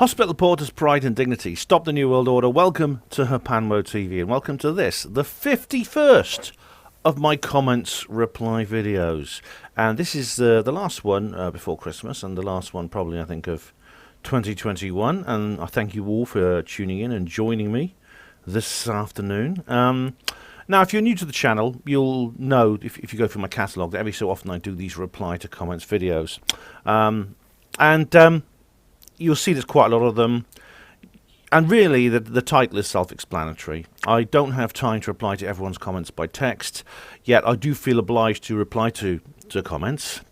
Hospital Porter's Pride and Dignity. Stop the New World Order. Welcome to HPANWO TV and welcome to this, the 51st of my comments reply videos. And this is the last one before Christmas and the last one probably I think of 2021. And I thank you all for tuning in and joining me this afternoon. Now, if you're new to the channel, you'll know, if you go through my catalogue, that every so often I do these reply to comments videos. You'll see there's quite a lot of them. And really, the title is self-explanatory. I don't have time to reply to everyone's comments by text, yet I do feel obliged to reply to comments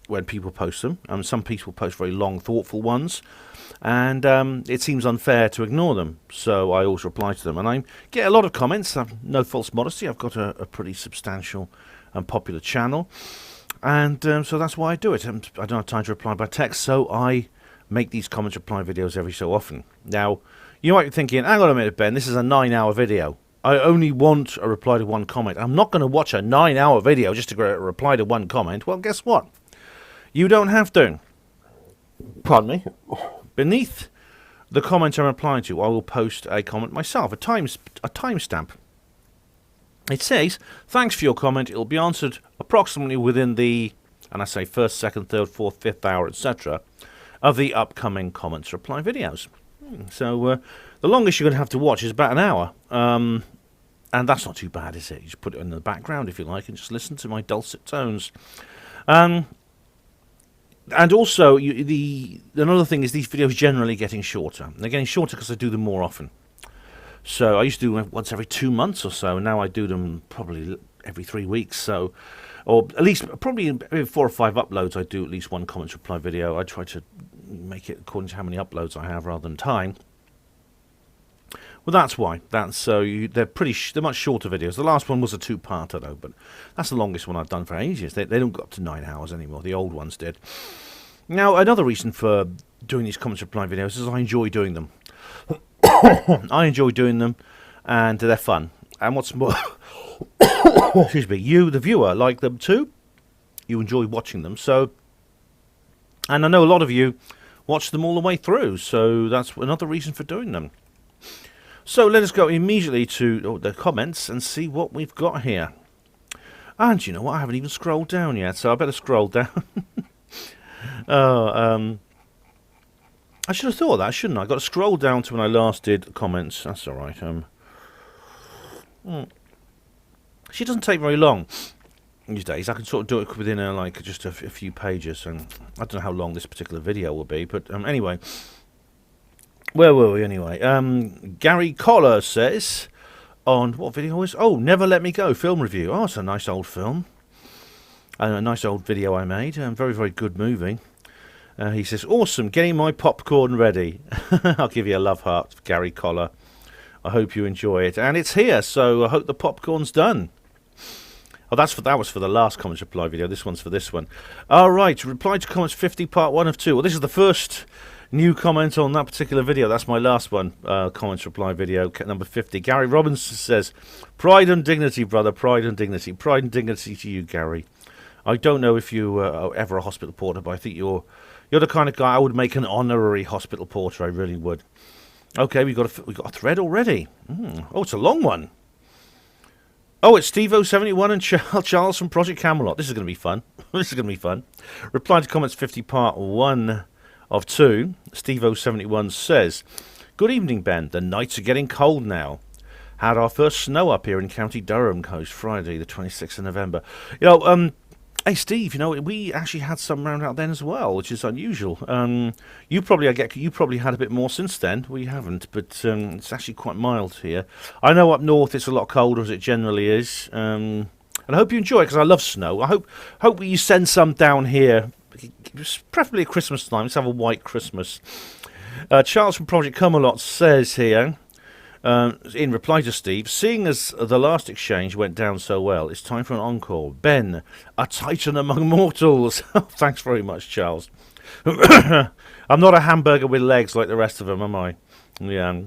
when people post them. Some people post very long, thoughtful ones, and it seems unfair to ignore them, so I always reply to them. And I get a lot of comments. No false modesty, I've got a pretty substantial and popular channel, and so that's why I do it. I don't have time to reply by text, so I make these comments reply videos every so often. Now, you might be thinking, hang on a minute, Ben, this is a 9-hour video. I only want a reply to one comment. I'm not going to watch a 9-hour video just to reply to one comment. Well, guess what? You don't have to. Pardon me. Beneath the comment I'm replying to, I will post a comment myself, a timestamp. It says, thanks for your comment. It will be answered approximately within the, and I say first, second, third, fourth, fifth hour, etc., of the upcoming comments reply videos. So the longest you're going to have to watch is about an hour. And that's not too bad, is it? You just put it in the background, if you like, and just listen to my dulcet tones. And also, another thing is these videos generally getting shorter. They're getting shorter because I do them more often. So I used to do them once every 2 months or so, and now I do them probably every 3 weeks. So, or at least probably every 4 or 5 uploads, I do at least one comments reply video. I try to make it according to how many uploads I have rather than time. Well, that's why. They're much shorter videos. The last one was a 2-parter though, but that's the longest one I've done for ages. They don't go up to 9 hours anymore. The old ones did. Now, another reason for doing these comments reply videos is I enjoy doing them. I enjoy doing them, and they're fun. And what's more, excuse me, you, the viewer, like them too. You enjoy watching them. So, and I know a lot of you watch them all the way through. So that's another reason for doing them. So let us go immediately to the comments and see what we've got here. And you know what? I haven't even scrolled down yet, so I better scroll down. I should have thought of that, shouldn't I? I've got to scroll down to when I last did comments. That's all right. She doesn't take very long these days. I can sort of do it within like just a few pages, and I don't know how long this particular video will be, but anyway. Where were we anyway? Gary Collar says, on what video is? Oh, Never Let Me Go film review. Oh, it's a nice old film. A nice old video I made. Very, very good movie. He says, awesome, getting my popcorn ready. I'll give you a love heart, Gary Collar. I hope you enjoy it. And it's here, so I hope the popcorn's done. Oh, that was for the last comments reply video. This one's for this one. All right, reply to comments 50, part 1 of 2. Well, this is the first new comment on that particular video. That's my last one. Comments reply video number 50. Gary Robbins says, pride and dignity, brother. Pride and dignity. Pride and dignity to you, Gary. I don't know if you are ever a hospital porter, but I think you're the kind of guy I would make an honorary hospital porter. I really would. Okay, we've got a thread already. Oh, it's a long one. Oh, it's Steve-071 and Charles from Project Camelot. This is going to be fun. This is going to be fun. Reply to comments 50, part 1 of 2. Steve-071 says, good evening, Ben. The nights are getting cold now. Had our first snow up here in County Durham coast Friday, the 26th of November. You know, hey, Steve, you know, we actually had some round out then as well, which is unusual. You probably had a bit more since then. We haven't, but it's actually quite mild here. I know up north it's a lot colder, as it generally is. And I hope you enjoy it, because I love snow. I hope you send some down here, preferably at Christmas time. Let's have a white Christmas. Charles from Project Camelot says here, in reply to Steve, seeing as the last exchange went down so well, it's time for an encore. Ben, a titan among mortals. Thanks very much, Charles. I'm not a hamburger with legs like the rest of them, am I? Yeah.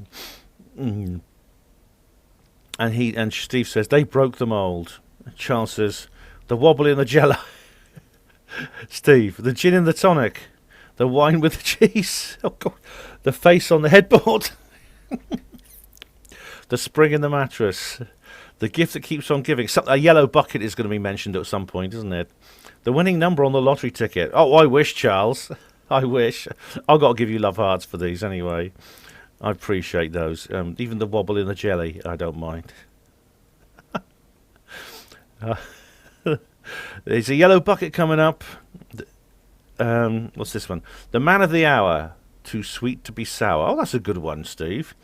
And Steve says, they broke the mould. Charles says, the wobble in the jello. Steve, the gin in the tonic. The wine with the cheese. Oh, God. The face on the headboard. The spring in the mattress. The gift that keeps on giving. A yellow bucket is going to be mentioned at some point, isn't it? The winning number on the lottery ticket. Oh, I wish, Charles. I wish. I've got to give you love hearts for these anyway. I appreciate those. Even the wobble in the jelly, I don't mind. There's a yellow bucket coming up. What's this one? The man of the hour. Too sweet to be sour. Oh, that's a good one, Steve.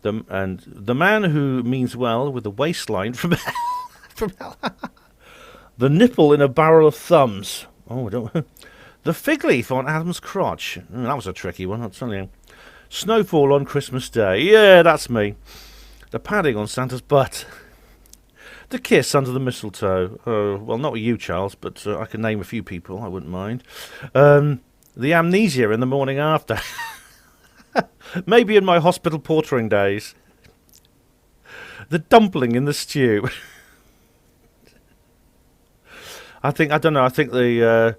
The man who means well with the waistline from hell. From hell. The nipple in a barrel of thumbs. Oh, I don't. The fig leaf on Adam's crotch. That was a tricky one, I'll tell you. Snowfall on Christmas Day. Yeah, that's me. The padding on Santa's butt. The kiss under the mistletoe. Well, not with you, Charles, but I can name a few people. I wouldn't mind. The amnesia in the morning after. Maybe in my hospital portering days. The dumpling in the stew. I think the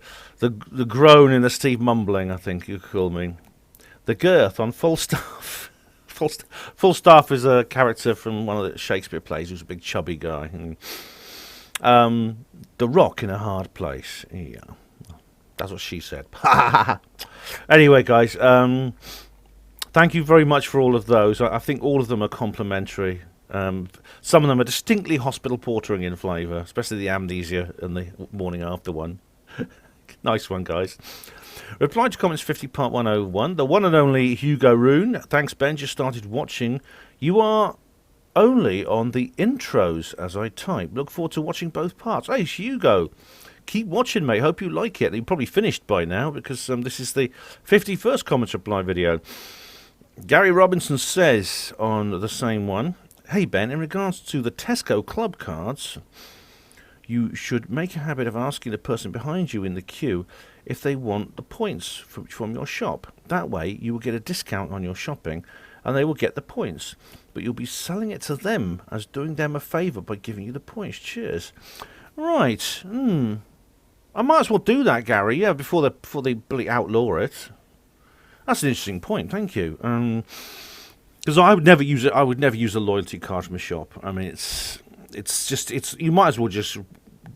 groan in the Steve mumbling, I think you call me. The girth on Falstaff. Falstaff is a character from one of the Shakespeare plays who's a big chubby guy. The rock in a hard place. Yeah. That's what she said. Anyway, guys, thank you very much for all of those. I think all of them are complimentary. Some of them are distinctly hospital portering in flavour, especially the amnesia and the morning after one. Nice one, guys. Reply to comments 50 part 101. The one and only Hugo Rune. Thanks, Ben. Just started watching. You are only on the intros as I type. Look forward to watching both parts. Hey, Hugo. Keep watching, mate. Hope you like it. You're probably finished by now because this is the 51st comments reply video. Gary Robinson says on the same one, hey, Ben, in regards to the Tesco club cards, you should make a habit of asking the person behind you in the queue if they want the points from your shop. That way you will get a discount on your shopping and they will get the points. But you'll be selling it to them as doing them a favour by giving you the points. Cheers. Right. I might as well do that, Gary. Yeah, before they bloody outlaw it. That's an interesting point. Thank you. Because I would never use it. I would never use a loyalty card from a shop. I mean, it's you might as well just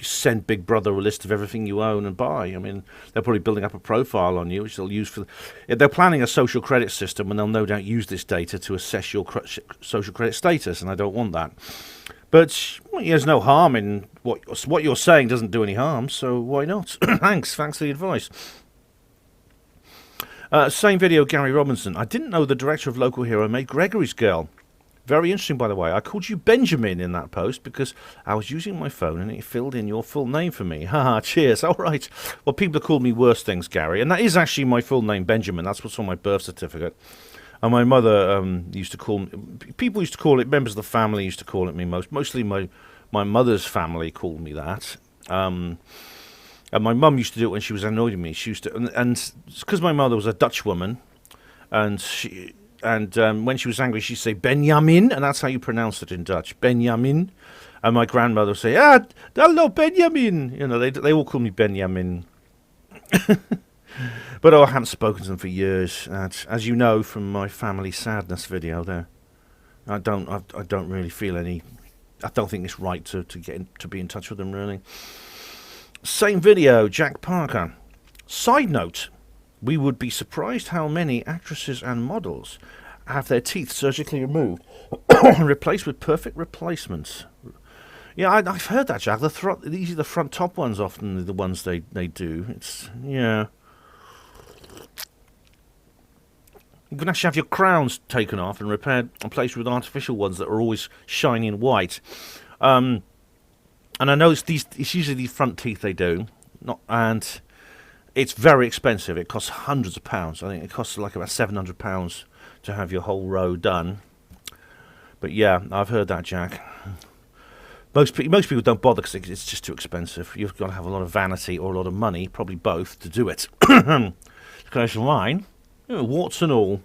send Big Brother a list of everything you own and buy. I mean, they're probably building up a profile on you, which they'll use for. They're planning a social credit system, and they'll no doubt use this data to assess your social credit status. And I don't want that. But there's no harm in what you're saying. Doesn't do any harm, so why not? Thanks for the advice. Same video, Gary Robinson. I didn't know the director of Local Hero made Gregory's Girl. Very interesting, by the way. I called you Benjamin in that post because I was using my phone and it filled in your full name for me. Haha, cheers. All right. Well, people have called me worse things, Gary, and that is actually my full name, Benjamin. That's what's on my birth certificate. And my mother used to call me, people used to call it, members of the family used to call it me mostly my mother's family called me that. And my mum used to do it when she was annoyed with me. She used to, and because my mother was a Dutch woman, and when she was angry, she'd say Benjamin, and that's how you pronounce it in Dutch, Benjamin. And my grandmother would say, hello, Benjamin. You know, they all call me Benjamin. But I haven't spoken to them for years. As you know from my family sadness video there, I don't really feel any. I don't think it's right to be in touch with them really. Same video, Jack Parker. Side note: we would be surprised how many actresses and models have their teeth surgically removed and replaced with perfect replacements. Yeah, I've heard that, Jack. These are the front top ones, often the ones they do. Yeah. You can actually have your crowns taken off and repaired and placed with artificial ones that are always shiny and white. And I know it's usually the front teeth they do, and it's very expensive. It costs hundreds of pounds. I think it costs like about £700 to have your whole row done. But yeah, I've heard that, Jack. Most people don't bother because it's just too expensive. You've got to have a lot of vanity or a lot of money, probably both, to do it. Because mine. Warts and all.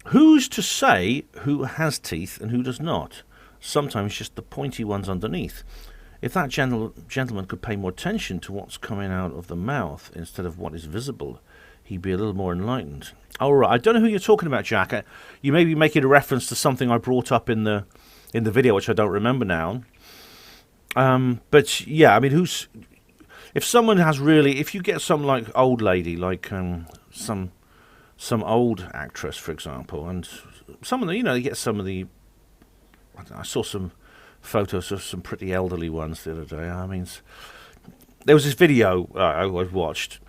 Who's to say who has teeth and who does not? Sometimes just the pointy ones underneath. If that gentleman could pay more attention to what's coming out of the mouth instead of what is visible, he'd be a little more enlightened. All right, I don't know who you're talking about, Jack. You may be making a reference to something I brought up in the video, which I don't remember now. But yeah, I mean, if someone has really, if you get some like old lady, like some old actress, for example, and some of the, you get some of the, I saw some photos of some pretty elderly ones the other day. I mean, there was this video I watched.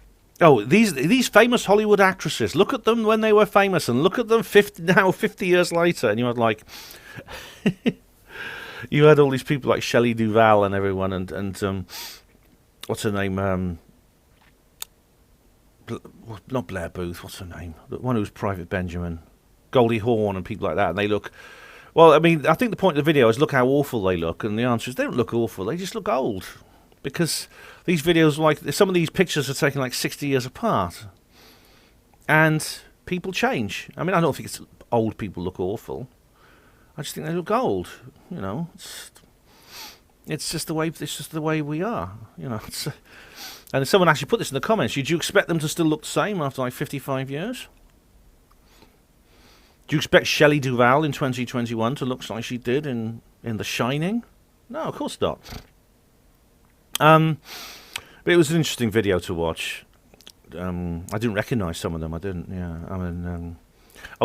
Oh, these famous Hollywood actresses. Look at them when they were famous, and look at them 50 years later. And you had like, you had all these people like Shelley Duvall and everyone, and what's her name? Not Blair Booth. What's her name? The one who was Private Benjamin, Goldie Hawn, and people like that. And they look. Well, I mean, I think the point of the video is look how awful they look, and the answer is they don't look awful. They just look old. Because these videos, like some of these pictures are taken like 60 years apart. And people change. I mean, I don't think it's old people look awful. I just think they look old. It's just the way we are. And someone actually put this in the comments. Did you expect them to still look the same after like 55 years? Do you expect Shelley Duvall in 2021 to look like she did in The Shining? No, of course not. But it was an interesting video to watch. I didn't recognise some of them. I didn't. Yeah. I mean,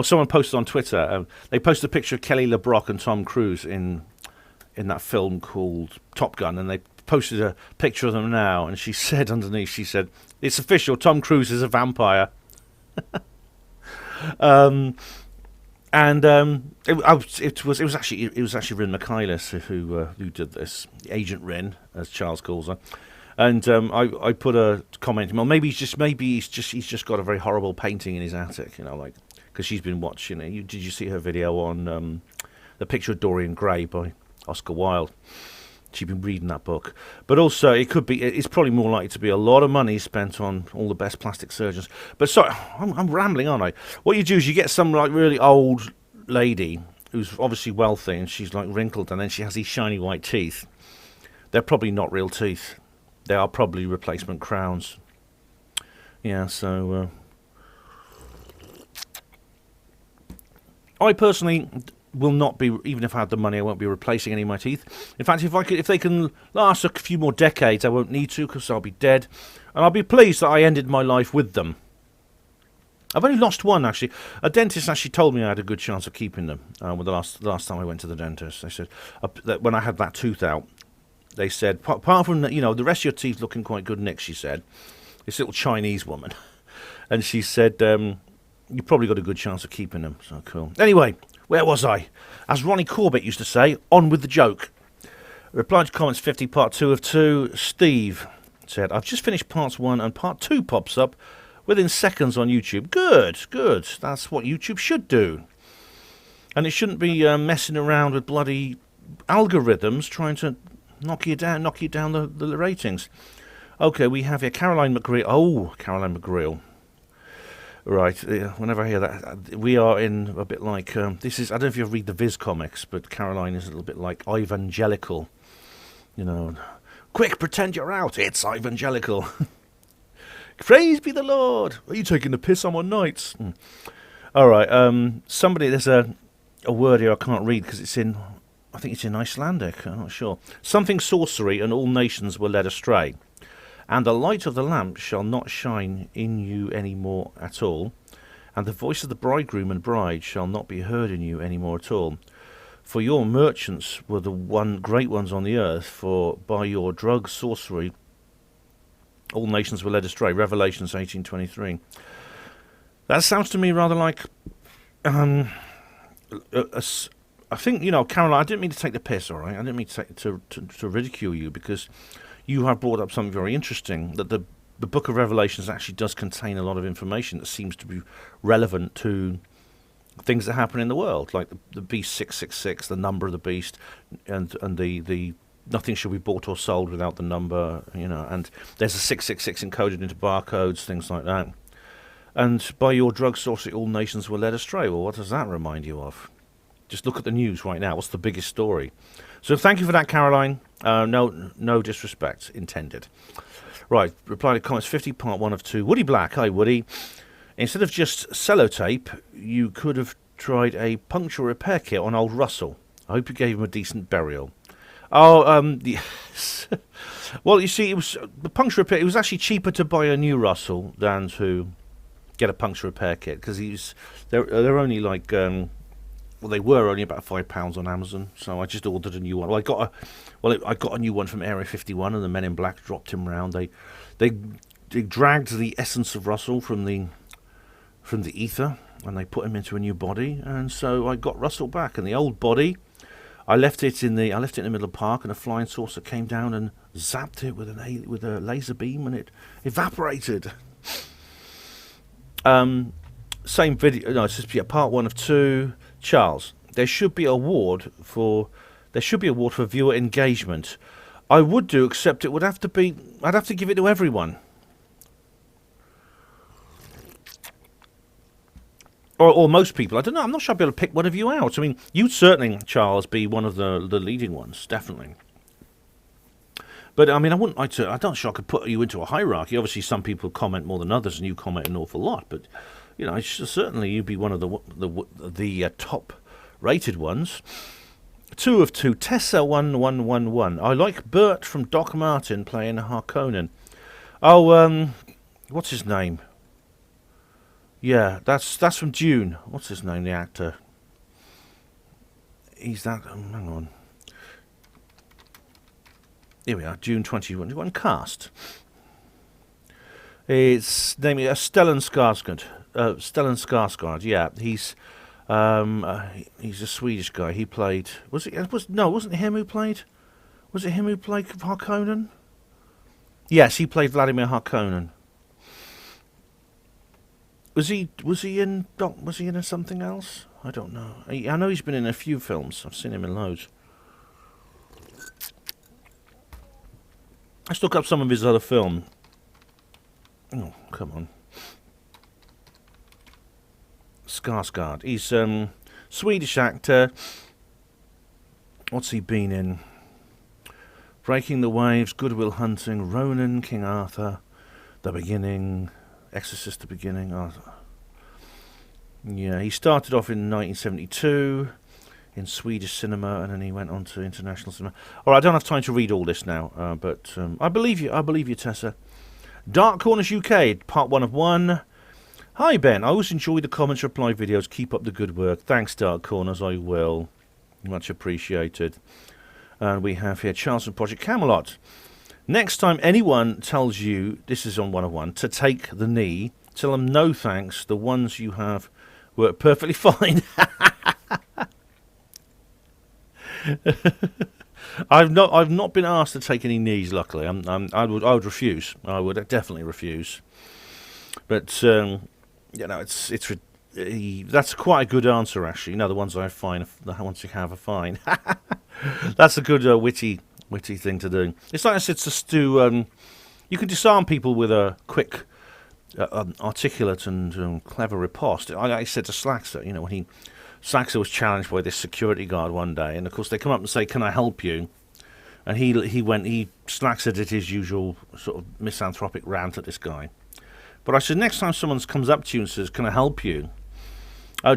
someone posted on Twitter. They posted a picture of Kelly LeBrock and Tom Cruise in that film called Top Gun, and they posted a picture of them now. And she said underneath, she said, "It's official. Tom Cruise is a vampire." It was actually Rin McCaillis who did this, Agent Rin, as Charles calls her, and I put a comment. Well, maybe he's just got a very horrible painting in his attic, because she's been watching it. Did you see her video on The Picture of Dorian Gray by Oscar Wilde? She's been reading that book, but also it's probably more likely to be a lot of money spent on all the best plastic surgeons. But sorry, I'm rambling, aren't I? What you do is you get some like really old lady who's obviously wealthy, and she's like wrinkled, and then she has these shiny white teeth. They're probably not real teeth. They are probably replacement crowns. Yeah, so I personally will not be, even if I had the money, I won't be replacing any of my teeth. In fact, if they can last a few more decades, I won't need to, because I'll be dead, and I'll be pleased that I ended my life with them. I've only lost one, actually. A dentist actually told me I had a good chance of keeping them. The last time I went to the dentist, they said that when I had that tooth out, they said, apart from the rest of your teeth looking quite good, Nick, she said, this little Chinese woman, and she said, you probably got a good chance of keeping them. So cool. Anyway, where was I? As Ronnie Corbett used to say, on with the joke. Reply to comments 50, part 2 of 2. Steve said, I've just finished parts 1 and part 2 pops up within seconds on YouTube. Good. That's what YouTube should do. And it shouldn't be messing around with bloody algorithms trying to knock you down the ratings. Okay, we have here Caroline McGreal. Oh, Caroline McGreal. Right, whenever I hear that, we are in a bit like, this is, I don't know if you ever read the Viz comics, but Caroline is a little bit like evangelical. Quick, pretend you're out, it's evangelical. Praise be the Lord. Are you taking the piss on my nights? All right, there's a word here I can't read because I think it's in Icelandic, I'm not sure. Something sorcery, and all nations were led astray. And the light of the lamp shall not shine in you any more at all, and the voice of the bridegroom and bride shall not be heard in you any more at all. For your merchants were the great ones on the earth, for by your drug sorcery all nations were led astray. Revelations 18:23. That sounds to me rather like, I think, Caroline, I didn't mean to take the piss, all right? I didn't mean to ridicule you, because you have brought up something very interesting, that the book of Revelations actually does contain a lot of information that seems to be relevant to things that happen in the world, like the beast 666, the number of the beast, and the nothing shall be bought or sold without the number, and there's a 666 encoded into barcodes, things like that. And by your drug sorcery, all nations were led astray. Well, what does that remind you of? Just look at the news right now. What's the biggest story? So thank you for that, Caroline. No disrespect intended. Right, reply to comments 50, part 1 of 2. Woody Black, hi Woody. Instead of just sellotape, you could have tried a puncture repair kit on old Russell. I hope you gave him a decent burial. Oh, yes. Well, you see, it was the puncture repair. It was actually cheaper to buy a new Russell than to get a puncture repair kit, because they're only like well, they were only about £5 on Amazon. So I just ordered a new one. Well, I got a new one from Area 51, and the Men in Black dropped him round. They dragged the essence of Russell from the ether, and they put him into a new body, and so I got Russell back. And the old body, I left it in the middle of the park, and a flying saucer came down and zapped it with a laser beam, and it evaporated. Same video. No, it's just part 1 of 2. Charles, there should be award for viewer engagement. I would do, except it would have to be. I'd have to give it to everyone. Or most people. I don't know. I'm not sure I'd be able to pick one of you out. I mean, you'd certainly, Charles, be one of the leading ones, definitely. But, I mean, I wouldn't like to... I'm not sure I could put you into a hierarchy. Obviously, some people comment more than others, and you comment an awful lot. But, you know, certainly you'd be one of the top-rated ones. 2 of 2. Tessa1111. I like Bert from Doc Martin playing Harkonnen. Oh, what's his name? Yeah, that's from Dune. What's his name, the actor? He's that... hang on. Here we are, Dune 2021 cast. His name is Stellan Skarsgård. Stellan Skarsgård, yeah. He's a Swedish guy. He played... wasn't it him who played... Was it him who played Harkonnen? Yes, he played Vladimir Harkonnen. Was he in something else? I don't know. I know he's been in a few films. I've seen him in loads. Let's look up some of his other film. Oh, come on. Skarsgård. He's Swedish actor. What's he been in? Breaking the Waves, Good Will Hunting, Ronin, King Arthur, The Beginning, Exorcist, The Beginning. Oh. Yeah, he started off in 1972 in Swedish cinema, and then he went on to international cinema. All right, I don't have time to read all this now, but I believe you. I believe you, Tessa. Dark Corners UK, part 1 of 1. Hi, Ben. I always enjoy the comments reply videos. Keep up the good work. Thanks, Dark Corners. I will. Much appreciated. And we have here Charles from Project Camelot. Next time anyone tells you, this is on 1 of 1, to take the knee, tell them no thanks. The ones you have work perfectly fine. I've not been asked to take any knees. Luckily, I would refuse. I would definitely refuse. But you know, that's quite a good answer, actually. You know, the ones I find, the ones you have are fine. That's a good witty thing to do. It's like I said to Stu. You can disarm people with a quick, articulate and clever riposte. I said to Slaxer, you know, when Slaxer was challenged by this security guard one day, and of course they come up and say, "Can I help you?" And Slaxer did his usual sort of misanthropic rant at this guy. But I said, next time someone comes up to you and says, "Can I help you?"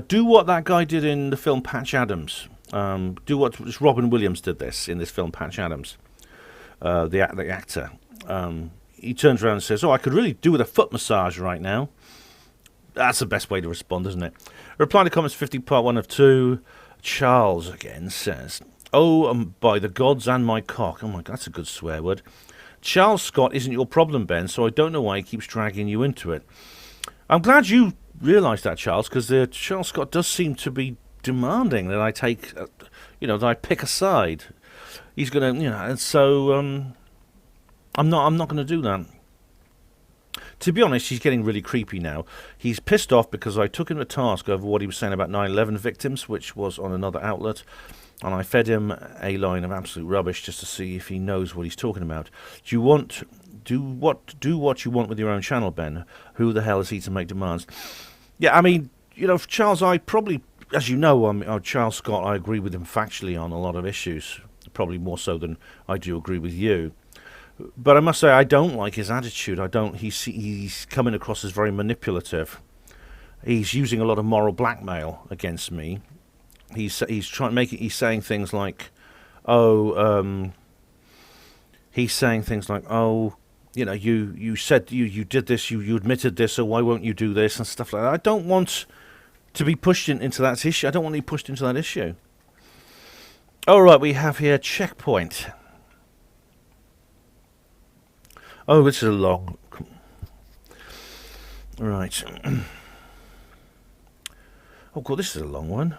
Do what that guy did in the film Patch Adams. Do what Robin Williams did this in this film Patch Adams. The actor. He turns around and says, "Oh, I could really do with a foot massage right now." That's the best way to respond, isn't it? Reply to comments 50, part 1 of 2. Charles again says, "Oh, by the gods and my cock." Oh my God, that's a good swear word. Charles Scott isn't your problem, Ben, so I don't know why he keeps dragging you into it. I'm glad you realised that, Charles, because Charles Scott does seem to be demanding that I take, that I pick a side. He's going to, and so I'm not going to do that. To be honest, he's getting really creepy now. He's pissed off because I took him to task over what he was saying about 9/11 victims, which was on another outlet, and I fed him a line of absolute rubbish just to see if he knows what he's talking about. Do what you want with your own channel, Ben. Who the hell is he to make demands? Yeah, I mean, Charles, I probably, as you know, Charles Scott, I agree with him factually on a lot of issues, probably more so than I do agree with you. But I must say, I don't like his attitude. He's coming across as very manipulative. he's using a lot of moral blackmail against me. He's trying to make it. He's saying things like, "Oh, he's saying things like, oh, you know, you said you did this, you admitted this, so why won't you do this and stuff like that." I don't want to be pushed into that issue. I don't want to be pushed into that issue. All right, we have here checkpoint. Oh, this is a long. Right. Oh god, this is a long one.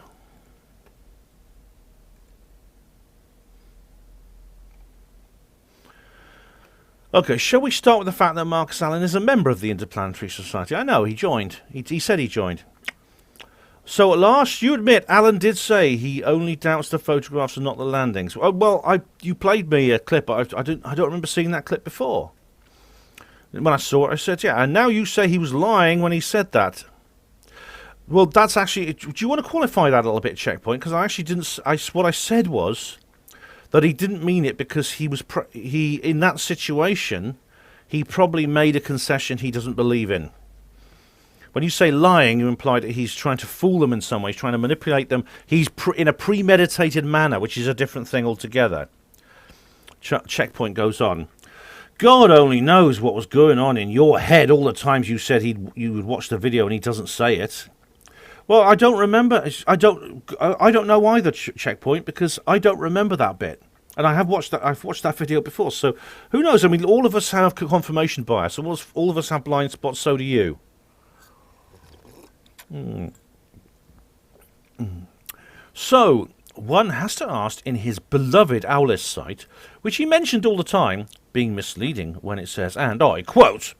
Okay, shall we start with the fact that Marcus Allen is a member of the Interplanetary Society? I know, he joined. He said he joined. So at last, you admit Allen did say he only doubts the photographs and not the landings. Oh, well, you played me a clip. I don't remember seeing that clip before. When I saw it, I said, yeah. And now you say he was lying when he said that. Well, that's actually... Do you want to qualify that a little bit, Checkpoint? Because I actually didn't... what I said was that he didn't mean it because he was... in that situation, he probably made a concession he doesn't believe in. When you say lying, you imply that he's trying to fool them in some way. He's trying to manipulate them. He's in a premeditated manner, which is a different thing altogether. Checkpoint goes on. God only knows what was going on in your head all the times you said you would watch the video and he doesn't say it. Well, I don't remember. I don't know either, Checkpoint, because I don't remember that bit. And I've watched that video before, so who knows? I mean, all of us have confirmation bias, and all of us have blind spots, so do you. So, one has to ask in his beloved Owlist site, which he mentioned all the time, being misleading when it says, and I quote,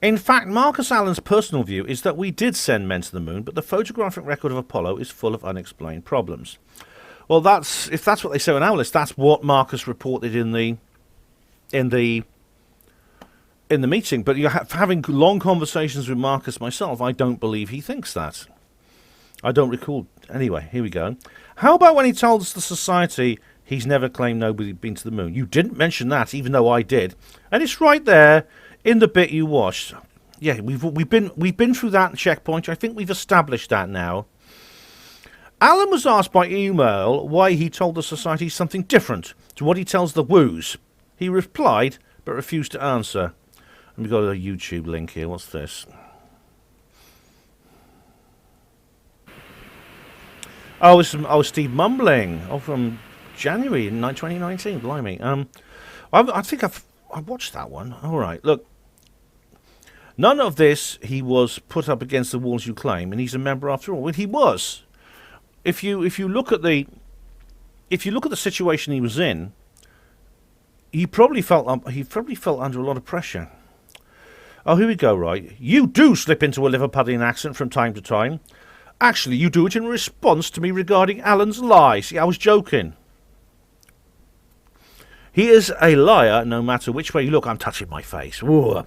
"In fact, Marcus Allen's personal view is that we did send men to the moon, but the photographic record of Apollo is full of unexplained problems." Well, if that's what they say on Owlist, that's what Marcus reported in the meeting. But you're having long conversations with Marcus myself, I don't believe he thinks that. I don't recall. Anyway, here we go. How about when he told us the society he's never claimed nobody been to the moon? You didn't mention that, even though I did, and it's right there in the bit you watched. Yeah, we've been through that Checkpoint. I think we've established that now. Allen was asked by email why he told the society something different to what he tells the Woos. He replied, but refused to answer. And we've got a YouTube link here. What's this? Oh, this is Steve Mumbling. Oh, from January 2019. Blimey. I think I watched that one. All right. Look, none of this. He was put up against the walls you claim, and he's a member after all. Well, he was. If you look at the situation he was in, he probably felt under a lot of pressure. Oh, here we go. Right, you do slip into a Liverpudlian accent from time to time. Actually, you do it in response to me regarding Allen's lie. See, I was joking. He is a liar, no matter which way you look. I'm touching my face. Whoa.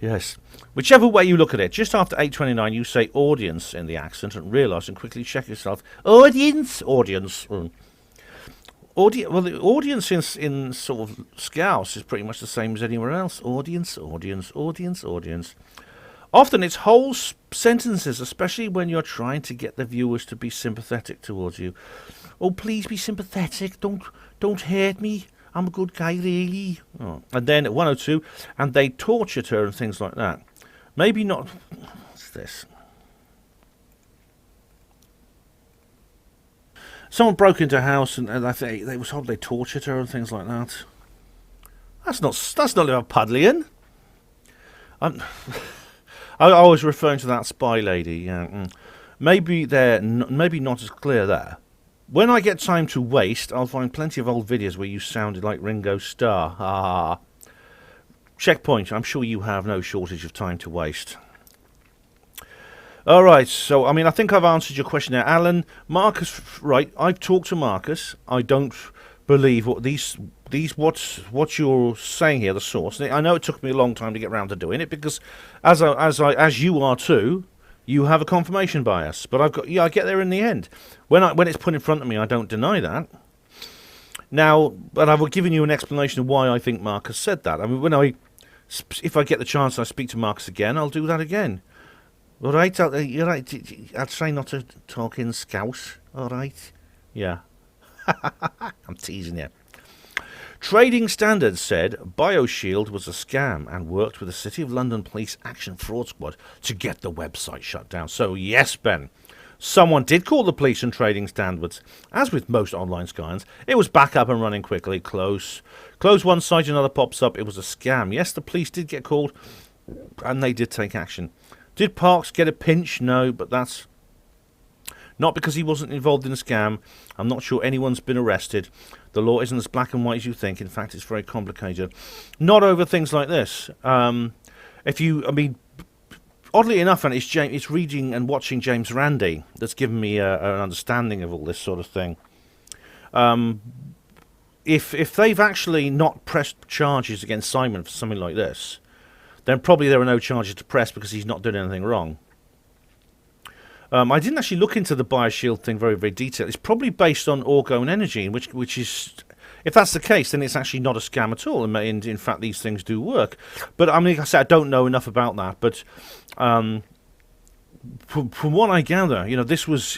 Yes. Whichever way you look at it, just after 8:29, you say audience in the accent and realise and quickly check yourself. Audience. Well, the audience in sort of Scouse is pretty much the same as anywhere else. Audience. Often it's whole sentences, especially when you're trying to get the viewers to be sympathetic towards you. Oh, please be sympathetic. Don't hurt me. I'm a good guy, really. Oh. And then at 102, and they tortured her and things like that. Maybe not. What's this? Someone broke into a house and I think they were told they tortured her and things like that. That's not Liverpudlian. I was referring to that spy lady. Yeah. Maybe maybe not as clear there. When I get time to waste, I'll find plenty of old videos where you sounded like Ringo Starr. Ah. Checkpoint, I'm sure you have no shortage of time to waste. All right, so, I mean, I think I've answered your question there. Alan, Marcus, right, I've talked to Marcus. I don't believe what you're saying here, the source. I know it took me a long time to get round to doing it because, as you are too, you have a confirmation bias. But I get there in the end. When it's put in front of me, I don't deny that. Now, but I've given you an explanation of why I think Marcus said that. I mean, when I If I get the chance and I speak to Marcus again, I'll do that again. All right, you're right. I'll try not to talk in Scouse. All right, yeah. I'm teasing you. Trading Standards said BioShield was a scam and worked with the City of London Police Action Fraud Squad to get the website shut down. So yes, Ben, someone did call the police and Trading Standards. As with most online scams, it was back up and running quickly. Close one site, another pops up. It was a scam. Yes, the police did get called, and they did take action. Did Parks get a pinch? No, but that's not because he wasn't involved in a scam. I'm not sure anyone's been arrested. The law isn't as black and white as you think. In fact, it's very complicated. Not over things like this. Oddly enough, and it's reading and watching James Randi that's given me an understanding of all this sort of thing. If they've actually not pressed charges against Simon for something like this, then probably there are no charges to press because he's not doing anything wrong. I didn't actually look into the BioShield thing very, very detailed. It's probably based on orgone energy, which is, if that's the case, then it's actually not a scam at all. And in fact, these things do work. But I mean, like I said, I don't know enough about that. But from what I gather, if it was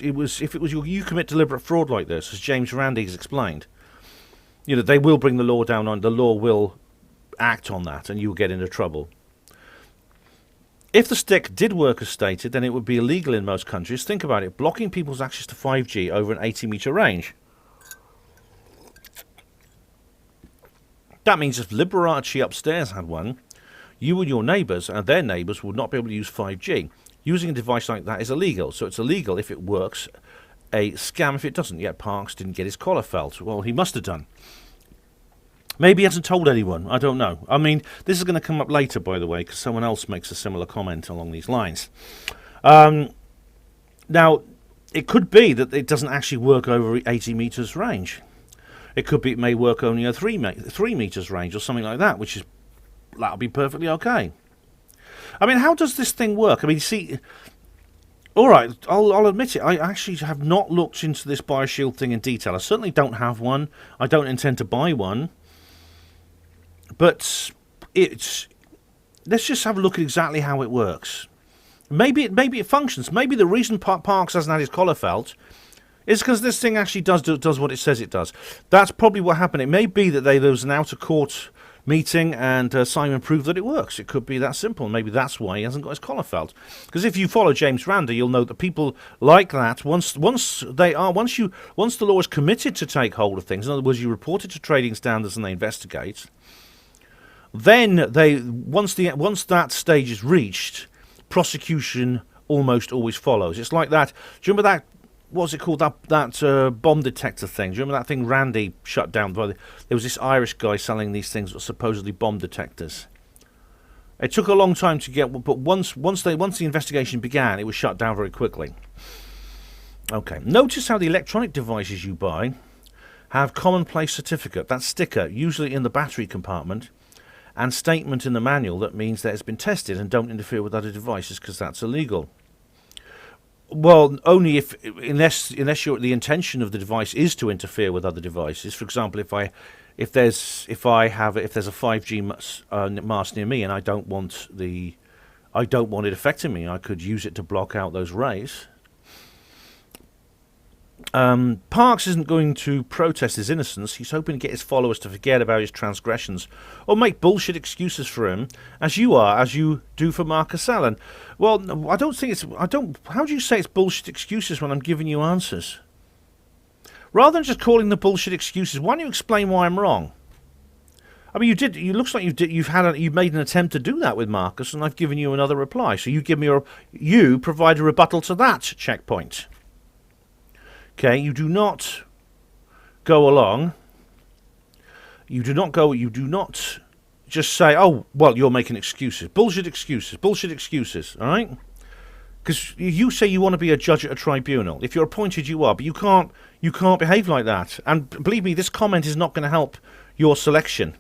you commit deliberate fraud like this, as James Randi has explained, they will bring the law down on. The law will act on that, and you will get into trouble. If the stick did work as stated, then it would be illegal in most countries. Think about it, blocking people's access to 5G over an 80-metre range. That means if Liberace upstairs had one, you and your neighbours and their neighbours would not be able to use 5G. Using a device like that is illegal, so it's illegal if it works, a scam if it doesn't. Yet Parks didn't get his collar felt. Well, he must have done. Maybe he hasn't told anyone. I don't know. I mean, this is going to come up later, by the way, because someone else makes a similar comment along these lines. Now, it could be that it doesn't actually work over 80 metres range. It could be it may work only at 3 metres range or something like that, that'll be perfectly okay. I mean, how does this thing work? I mean, see, all right, I'll admit it. I actually have not looked into this BioShield thing in detail. I certainly don't have one. I don't intend to buy one. But let's just have a look at exactly how it works. Maybe it functions. Maybe the reason Parks hasn't had his collar felt is because this thing actually does what it says it does. That's probably what happened. It may be that there was an outer court meeting and Simon proved that it works. It could be that simple. Maybe that's why he hasn't got his collar felt. Because if you follow James Randi, you'll know that people like that, once the law is committed to take hold of things, in other words, you report it to Trading Standards and they investigate, then once that stage is reached, prosecution almost always follows. It's like that. Do you remember that? What was it called? That bomb detector thing. Do you remember that thing Randy shut down? There was this Irish guy selling these things that were supposedly bomb detectors. It took a long time to get, but once the investigation began, it was shut down very quickly. Okay. Notice how the electronic devices you buy have commonplace certificate, that sticker, usually in the battery compartment, and statement in the manual that means that it's been tested and don't interfere with other devices because that's illegal. Well, only unless the intention of the device is to interfere with other devices. For example, if there's a 5G mast near me and I don't want it affecting me, I could use it to block out those rays. Parks isn't going to protest his innocence. He's hoping to get his followers to forget about his transgressions or make bullshit excuses for him, as you do for Marcus Allen. Well, how do you say it's bullshit excuses when I'm giving you answers? Rather than just calling the bullshit excuses, why don't you explain why I'm wrong? I mean, it looks like you've made an attempt to do that with Marcus, and I've given you another reply. So you provide a rebuttal to that checkpoint. Okay, you do not go along. You do not just say, oh, well, you're making excuses. Bullshit excuses, all right? Because you say you want to be a judge at a tribunal. If you're appointed, you are, but you can't behave like that. And believe me, this comment is not going to help your selection.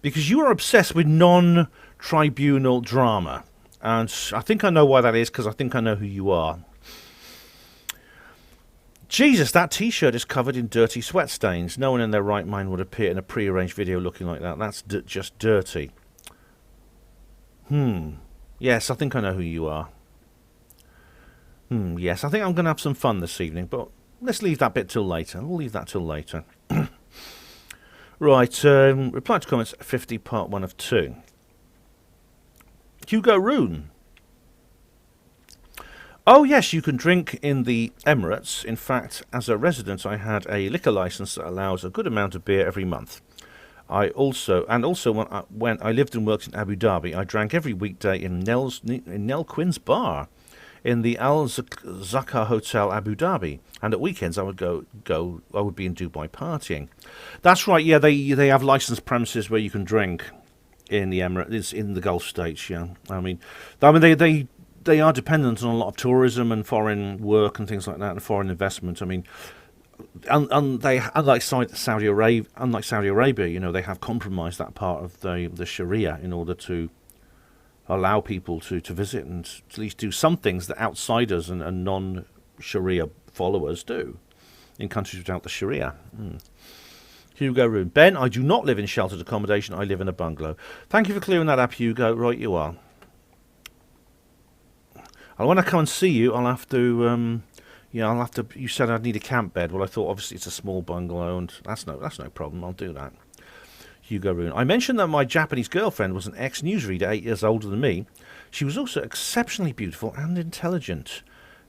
Because you are obsessed with non-tribunal drama. And I think I know why that is, because I think I know who you are. Jesus, that T-shirt is covered in dirty sweat stains. No one in their right mind would appear in a pre-arranged video looking like that. That's just dirty. Yes, I think I know who you are. Yes, I think I'm going to have some fun this evening, but let's leave that bit till later. We'll leave that till later. Right, reply to comments 50, part 1 of 2. Hugo Rune. Oh yes, you can drink in the Emirates. In fact, as a resident, I had a liquor license that allows a good amount of beer every month. Also when I lived and worked in Abu Dhabi, I drank every weekday in Nell Quinn's bar in the Al Zakar Hotel Abu Dhabi, and at weekends I would I would be in Dubai partying. That's right. Yeah, they have licensed premises where you can drink in the Emirates, in the Gulf states. Yeah, I mean they are dependent on a lot of tourism and foreign work and things like that, and foreign investment. I mean, unlike Saudi Arabia, you know, they have compromised that part of the Sharia in order to allow people to visit and at least do some things that outsiders and non-Sharia followers do in countries without the Sharia. Hugo Rune. Ben, I do not live in sheltered accommodation. I live in a bungalow. Thank you for clearing that up, Hugo. Right, you are. And when I come and see you, I'll have to, you said I'd need a camp bed. Well, I thought obviously it's a small bungalow, and that's no problem. I'll do that. Hugo Rune. I mentioned that my Japanese girlfriend was an ex-newsreader 8 years older than me. She was also exceptionally beautiful and intelligent.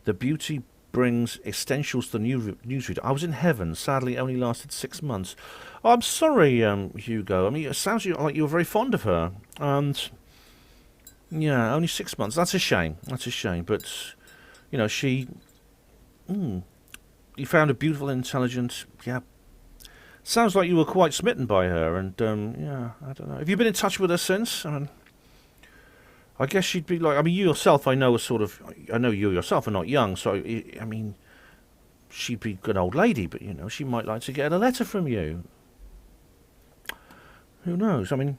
The beauty brings essentials to the newsreader. I was in heaven. Sadly, only lasted 6 months. Oh, I'm sorry, Hugo. I mean, it sounds like you were very fond of her. And yeah, only 6 months. That's a shame. But you know, you found her beautiful and intelligent. Yeah. Sounds like you were quite smitten by her, and yeah, I don't know. Have you been in touch with her since? I mean, I guess she'd be like. I mean, you yourself, I know you yourself are not young, so I mean, she'd be a good old lady, but you know, she might like to get a letter from you. Who knows? I mean,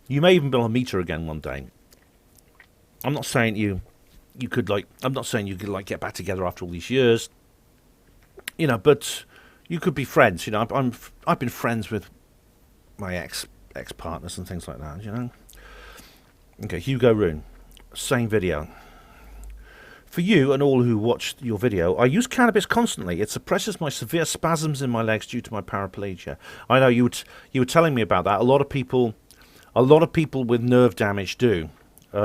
you may even be able to meet her again one day. I'm not saying you could get back together after all these years. You know, but you could be friends. You know, I've been friends with my ex partners and things like that. You know. Okay, Hugo Rune, same video. For you and all who watched your video, I use cannabis constantly. It suppresses my severe spasms in my legs due to my paraplegia. I know you were telling me about that. A lot of people with nerve damage do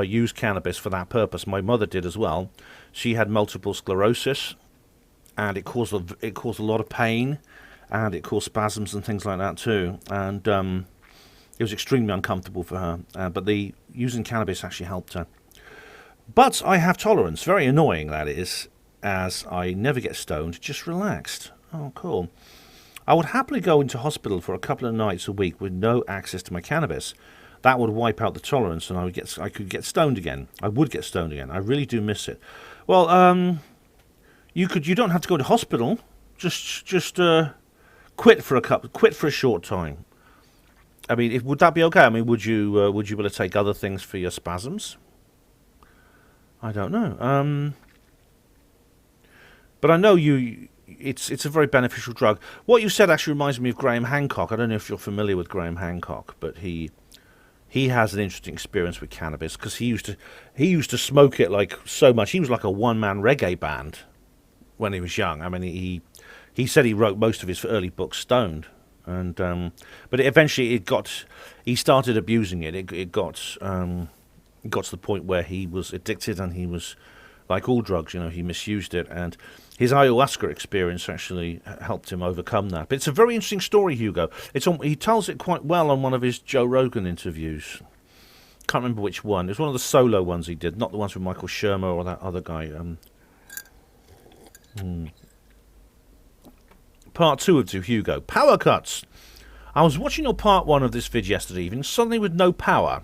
use cannabis for that purpose. My mother did as well. She had multiple sclerosis, and it caused a lot of pain, and it caused spasms and things like that too. And it was extremely uncomfortable for her. But using cannabis actually helped her. But I have tolerance. Very annoying, that is, as I never get stoned, just relaxed. Oh, cool. I would happily go into hospital for a couple of nights a week with no access to my cannabis. That would wipe out the tolerance, and I could get stoned again. I would get stoned again. I really do miss it. Well, you don't have to go to hospital. Just quit for a short time. I mean, would that be okay? I mean, would you be able to take other things for your spasms? I don't know. But I know it's a very beneficial drug. What you said actually reminds me of Graham Hancock. I don't know if you're familiar with Graham Hancock, but he has an interesting experience with cannabis because he used to smoke it like so much. He was like a one-man reggae band when he was young. I mean, he said he wrote most of his early books stoned, and but he started abusing it. It got to the point where he was addicted, and he was like all drugs, you know, he misused it, and his ayahuasca experience actually helped him overcome that. But it's a very interesting story, Hugo. He tells it quite well on one of his Joe Rogan interviews. Can't remember which one. It was one of the solo ones he did, not the ones with Michael Shermer or that other guy. Part 2 of Hugo. Power cuts. I was watching your part 1 of this vid yesterday evening, suddenly with no power.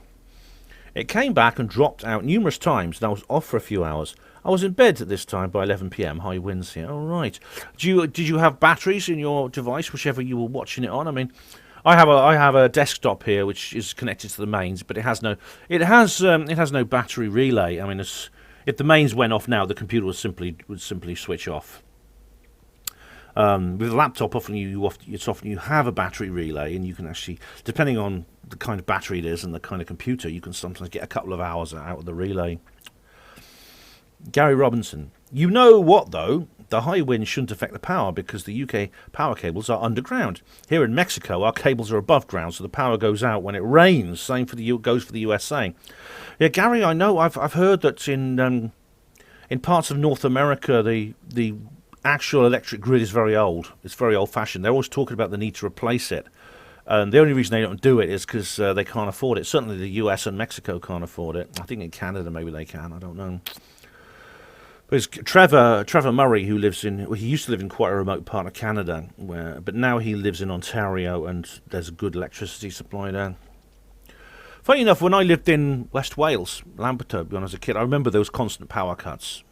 It came back and dropped out numerous times, and I was off for a few hours. I was in bed at this time by 11 p.m. High winds here. All right. Did you have batteries in your device, whichever you were watching it on? I mean, I have a desktop here which is connected to the mains, but it has no battery relay. I mean, if the mains went off now, the computer would simply switch off. With a laptop, it's often you have a battery relay, and you can actually, depending on the kind of battery it is and the kind of computer, you can sometimes get a couple of hours out of the relay. Gary Robinson. You know what, though? The high wind shouldn't affect the power because the UK power cables are underground. Here in Mexico, our cables are above ground, so the power goes out when it rains. Same for goes for the USA. Yeah, Gary, I know. I've heard that in parts of North America, the actual electric grid is very old. It's very old-fashioned. They're always talking about the need to replace it. The only reason they don't do it is because they can't afford it. Certainly the US and Mexico can't afford it. I think in Canada maybe they can. I don't know. There's Trevor Murray, who lives he used to live in quite a remote part of Canada, but now he lives in Ontario, and there's a good electricity supply there. Funny enough, when I lived in West Wales, Lamberton, when I was a kid, I remember there was constant power cuts.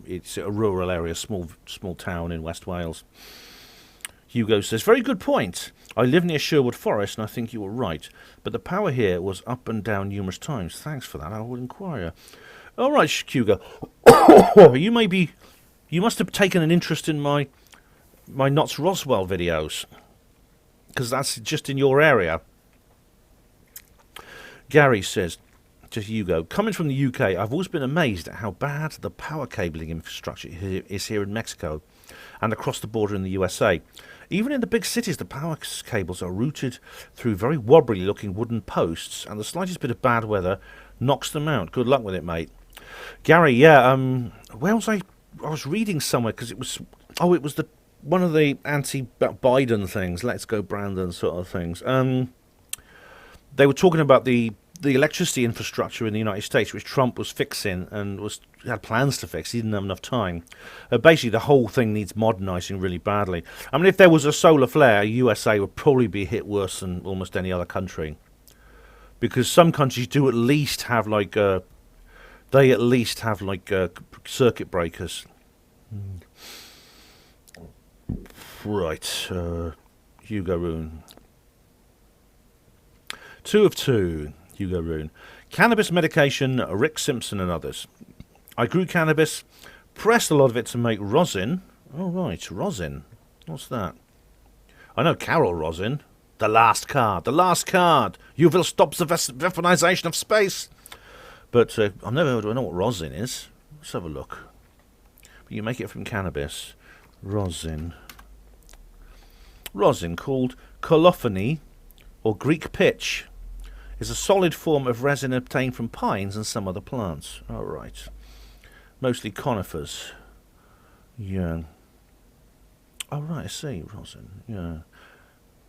It's a rural area, small town in West Wales. Hugo says, very good point. I live near Sherwood Forest, and I think you were right. But the power here was up and down numerous times. Thanks for that. I will inquire. All right, Hugo. You must have taken an interest in my Knots Roswell videos, because that's just in your area. Gary says to Hugo, coming from the UK, I've always been amazed at how bad the power cabling infrastructure is here in Mexico and across the border in the USA. Even in the big cities, the power cables are routed through very wobbly-looking wooden posts, and the slightest bit of bad weather knocks them out. Good luck with it, mate. Gary, yeah, where was I? I was reading somewhere because it was one of the anti-Biden things, Let's Go Brandon sort of things. They were talking about the electricity infrastructure in the United States, which Trump was fixing and had plans to fix. He didn't have enough time. Basically, the whole thing needs modernising really badly. I mean, if there was a solar flare, USA would probably be hit worse than almost any other country, because some countries do at least have circuit breakers. Right, Hugo Rune. 2 of 2, Hugo Rune. Cannabis medication, Rick Simpson and others. I grew cannabis, pressed a lot of it to make rosin. Oh, right, rosin. What's that? I know Carol Rosin. The last card. The last card. You will stop the weaponization of space. But I've never heard. I know what rosin is. Let's have a look. But you make it from cannabis. Rosin. Rosin, called colophony or Greek pitch, is a solid form of resin obtained from pines and some other plants. All right. Mostly conifers. Yeah. Oh, right, I see. Rosin. Yeah.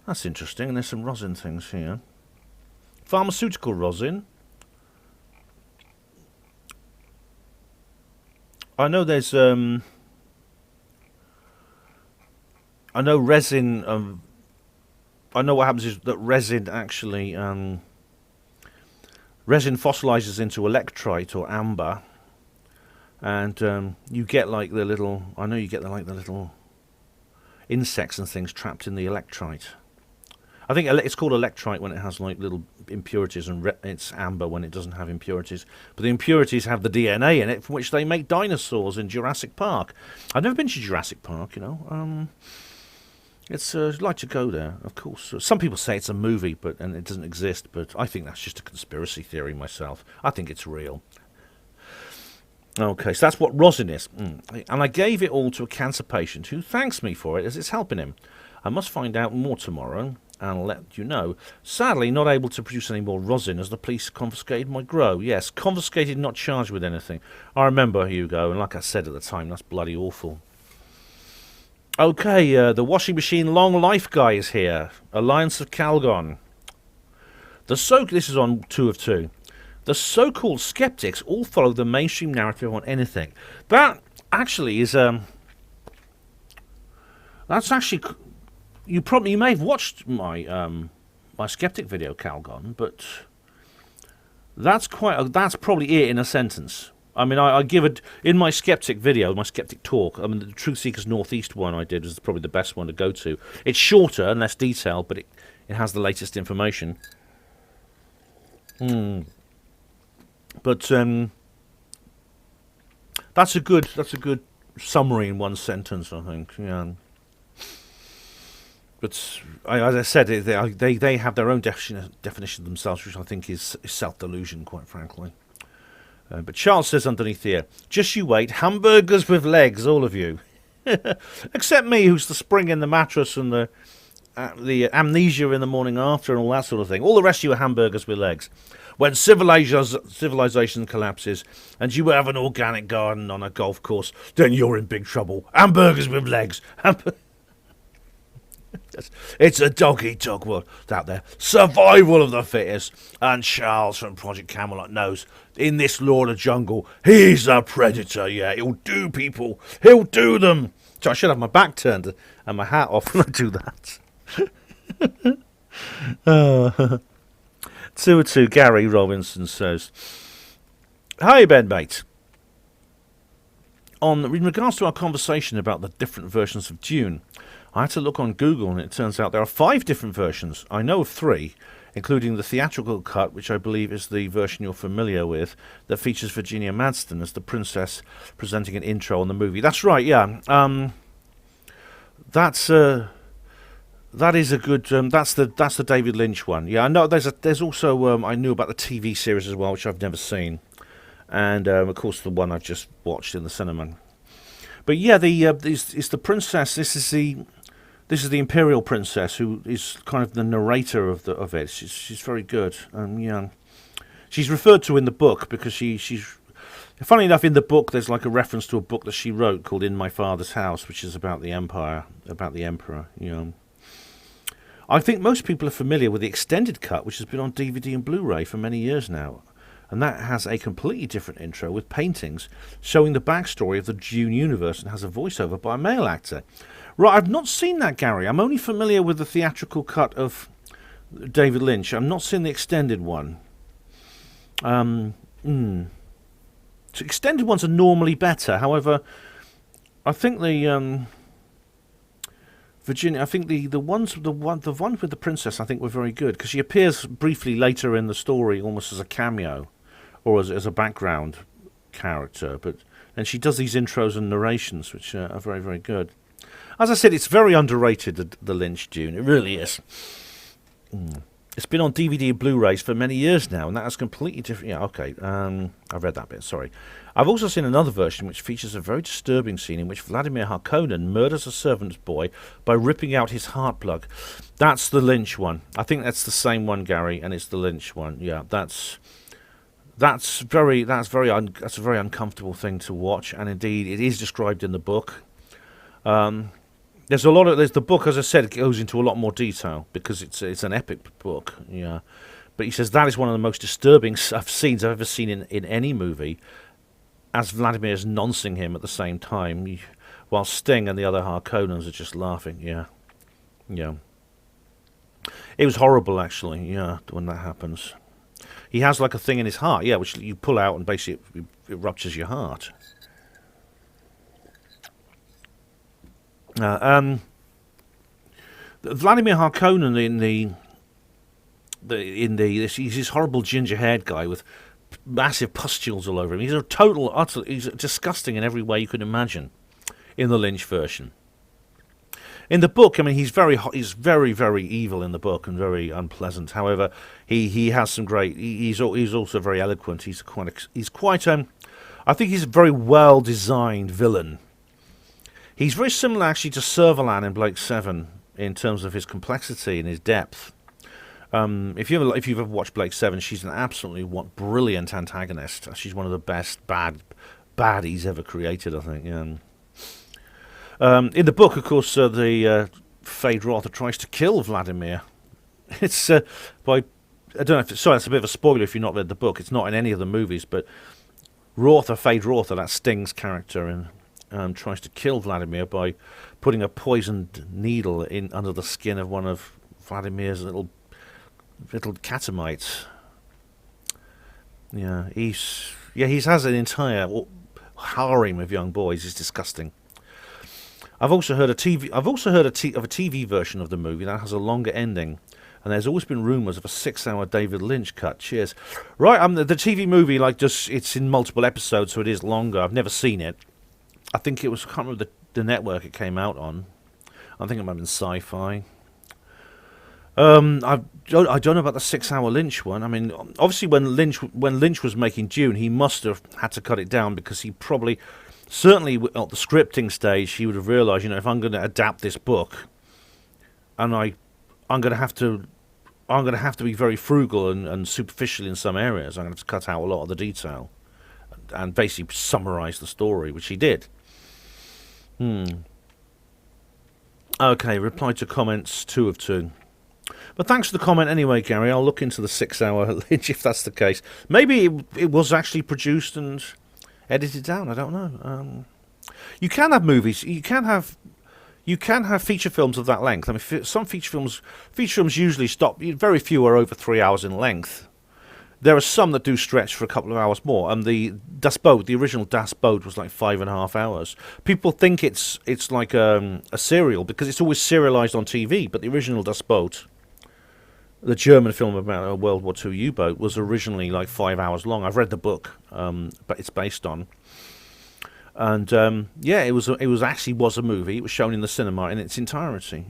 That's interesting. And there's some rosin things here. Pharmaceutical rosin. I know there's I know resin. I know what happens is that resin actually resin fossilizes into electrite or amber, and you get like the little. I know you get the little insects and things trapped in the electrite. I think it's called electrite when it has like little impurities, and it's amber when it doesn't have impurities. But the impurities have the DNA in it from which they make dinosaurs in Jurassic Park. I've never been to Jurassic Park, you know. I'd like to go there, of course. Some people say it's a movie, and it doesn't exist, but I think that's just a conspiracy theory myself. I think it's real. Okay, so that's what rosin is. And I gave it all to a cancer patient who thanks me for it as it's helping him. I must find out more tomorrow, and I'll let you know. Sadly, not able to produce any more rosin as the police confiscated my grow. Yes, confiscated, not charged with anything. I remember, Hugo, and like I said at the time, that's bloody awful. Okay, the washing machine long life guy is here. Alliance of Calgon. This is on 2 of 2. The so-called skeptics all follow the mainstream narrative on anything. That actually is that's actually. You may have watched my my skeptic video, Calgon, but that's probably it in a sentence. I mean, I give it in my skeptic video, my skeptic talk. I mean, the Truth Seekers Northeast one I did was probably the best one to go to. It's shorter and less detailed, but it has the latest information. But that's a good summary in one sentence, I think. Yeah. But as I said, they have their own definition of themselves, which I think is self-delusion, quite frankly. But Charles says underneath here, just you wait, hamburgers with legs, all of you. Except me, who's the spring in the mattress and the amnesia in the morning after and all that sort of thing. All the rest of you are hamburgers with legs. When civilization collapses and you have an organic garden on a golf course, then you're in big trouble. Hamburgers with legs. It's a dog-eat-dog world out there. Survival of the fittest. And Charles from Project Camelot knows, in this law of the jungle, he's a predator, yeah. He'll do people. He'll do them. So I should have my back turned and my hat off when I do that. 202 Gary Robinson says, hi, Ben, mate. In regards to our conversation about the different versions of Dune, I had to look on Google, and it turns out there are 5 different versions. I know of 3, including the theatrical cut, which I believe is the version you're familiar with, that features Virginia Madsen as the princess presenting an intro on the movie. That's right, yeah. That is a good. That's the David Lynch one. Yeah, I know. There's also I knew about the TV series as well, which I've never seen, and of course the one I've just watched in the cinema. But yeah, it's the princess. This is the imperial princess who is kind of the narrator of it. She's very good. Yeah, she's referred to in the book because she's. Funny enough, in the book there's like a reference to a book that she wrote called "In My Father's House," which is about the empire, about the emperor. You know. I think most people are familiar with the extended cut, which has been on DVD and Blu-ray for many years now. And that has a completely different intro with paintings showing the backstory of the Dune universe and has a voiceover by a male actor. Right, I've not seen that, Gary. I'm only familiar with the theatrical cut of David Lynch. I'm not seeing the extended one. So extended ones are normally better. However, I think the... Virginia, I think the one with the princess, I think, were very good because she appears briefly later in the story, almost as a cameo, or as a background character. And she does these intros and narrations, which are very, very good. As I said, it's very underrated, the Lynch Dune. It really is. It's been on DVD and Blu-rays for many years now, and that is completely different. Yeah, okay. I've read that bit. Sorry. I've also seen another version which features a very disturbing scene in which Vladimir Harkonnen murders a servant boy by ripping out his heart plug. That's the Lynch one. I think that's the same one, Gary, and it's the Lynch one. Yeah, that's a very uncomfortable thing to watch, and indeed it is described in the book. There's the book, as I said, goes into a lot more detail because it's an epic book. Yeah, but he says that is one of the most disturbing scenes I've ever seen in any movie, as Vladimir's noncing him at the same time, while Sting and the other Harkonnens are just laughing. Yeah. It was horrible, actually. Yeah, when that happens, he has like a thing in his heart. Yeah, which you pull out and basically it ruptures your heart. Vladimir Harkonnen he's this horrible ginger-haired guy with massive pustules all over him. He's he's disgusting in every way you could imagine in the Lynch version. In the book, I mean, he's very, very evil in the book and very unpleasant. However, he has some great. He's also very eloquent. He's quite. I think he's a very well designed villain. He's very similar actually to Servalan in Blake 7 in terms of his complexity and his depth. If you've ever watched Blake 7, she's an absolutely brilliant antagonist. She's one of the best baddies ever created, I think. Yeah. In the book, of course, the Fade Rother tries to kill Vladimir. It's by I don't know if that's a bit of a spoiler if you've not read the book. It's not in any of the movies, but Fade Rother, that Sting's character, tries to kill Vladimir by putting a poisoned needle under the skin of one of Vladimir's little catamites. Yeah, he has an entire harem of young boys. It's disgusting. I've also heard of a TV version of the movie that has a longer ending, and there's always been rumours of a 6-hour David Lynch cut. Cheers. Right, the TV movie, it's in multiple episodes, so it is longer. I've never seen it. I think it was, I can't remember the network it came out on. I think it might have been Sci-Fi. I don't know about the 6-hour Lynch one. I mean, obviously when Lynch was making Dune, he must have had to cut it down because he probably, certainly at the scripting stage, he would have realised, you know, if I'm going to adapt this book, and I'm going to have to be very frugal and superficial in some areas. I'm going to have to cut out a lot of the detail and basically summarise the story, which he did. Okay, reply to comments 2 of 2. But thanks for the comment anyway, Gary. I'll look into the 6-hour Lynch if that's the case. Maybe it was actually produced and edited down. I don't know. You can have movies. You can have feature films of that length. I mean, some feature films usually stop. Very few are over 3 hours in length. There are some that do stretch for a couple of hours more. And the Das Boot, the original Das Boot, was like 5.5 hours. People think it's like a serial because it's always serialized on TV. But the original Das Boot, the German film about a World War II U-boat, was originally like 5 hours long. I've read the book, but it's based on. And yeah, it was a movie. It was shown in the cinema in its entirety.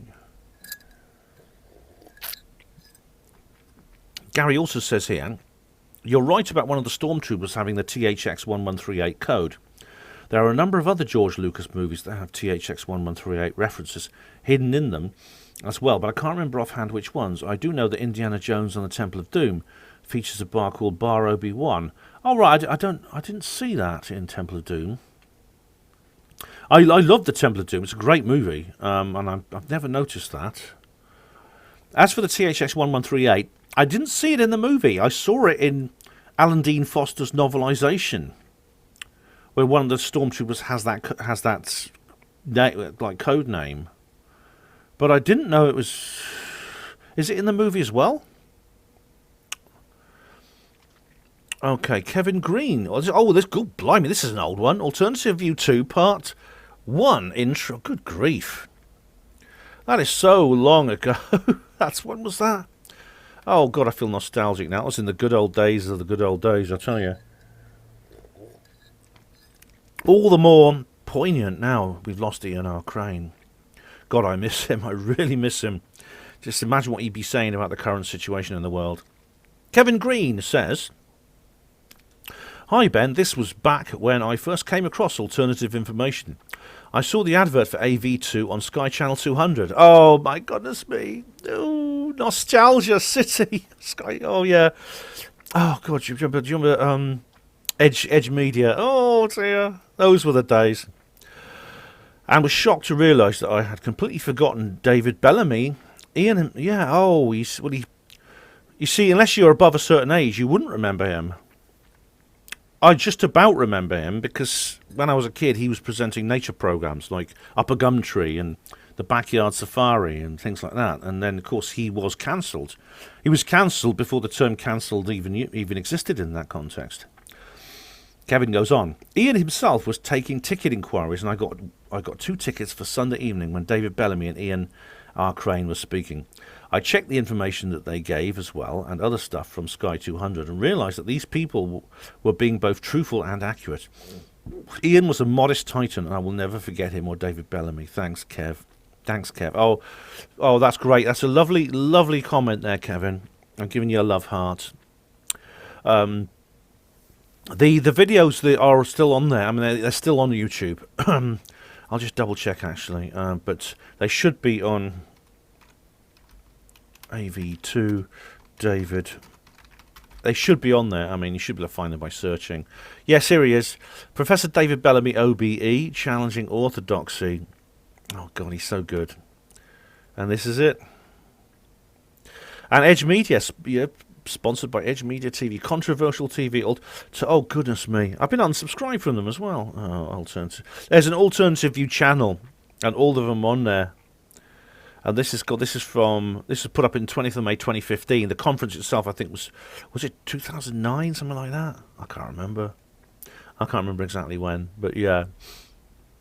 Gary also says here, you're right about one of the stormtroopers having the THX 1138 code. There are a number of other George Lucas movies that have THX 1138 references hidden in them as well, but I can't remember offhand which ones. I do know that Indiana Jones and the Temple of Doom features a bar called Bar Obi-Wan. Oh right, I didn't see that in Temple of Doom. I love the Temple of Doom. It's a great movie, and I've never noticed that. As for the THX 1138, I didn't see it in the movie. I saw it in Alan Dean Foster's novelisation, where one of the stormtroopers has that like code name. But I didn't know it was. Is it in the movie as well? Okay, Kevin Green. Oh, this good blimey. This is an old one. Alternative View 2, Part 1 intro. Good grief. That is so long ago. When was that? Oh, God, I feel nostalgic now. It was in the good old days of the good old days, I tell you. All the more poignant now we've lost Ian R. Crane. God, I miss him. I really miss him. Just imagine what he'd be saying about the current situation in the world. Kevin Green says, hi, Ben. This was back when I first came across alternative information. I saw the advert for AV2 on Sky Channel 200. Oh, my goodness me. Oh, Nostalgia City. Sky. Oh, yeah. Oh, God. Do you remember Edge Media? Oh, dear. Those were the days. And was shocked to realise that I had completely forgotten David Bellamy. Ian, yeah, oh, you see, unless you're above a certain age, you wouldn't remember him. I just about remember him because when I was a kid, he was presenting nature programs like Up a Gum Tree and the Backyard Safari and things like that. And then, of course, he was cancelled. He was cancelled before the term cancelled even existed in that context. Kevin goes on. Ian himself was taking ticket inquiries, and I got 2 tickets for Sunday evening when David Bellamy and Ian R. Crane were speaking. I checked the information that they gave as well, and other stuff from Sky 200, and realised that these people were being both truthful and accurate. Ian was a modest titan, and I will never forget him or David Bellamy. Thanks, Kev. Thanks, Kev. Oh, that's great. That's a lovely, lovely comment there, Kevin. I'm giving you a love heart. The videos that are still on there, I mean, they're still on YouTube. I'll just double check, actually. But they should be on AV2 David. They should be on there. I mean, you should be able to find them by searching. Yes, here he is. Professor David Bellamy, OBE, Challenging Orthodoxy. Oh, God, he's so good. And this is it. And Edge Media, sponsored by Edge Media TV, controversial TV. Oh, goodness me. I've been unsubscribed from them as well. Oh, alternative. There's an alternative view channel, and all of them on there. And this is put up in 20th of May 2015. The conference itself, I think, was it 2009, something like that? I can't remember. I can't remember exactly when, but yeah.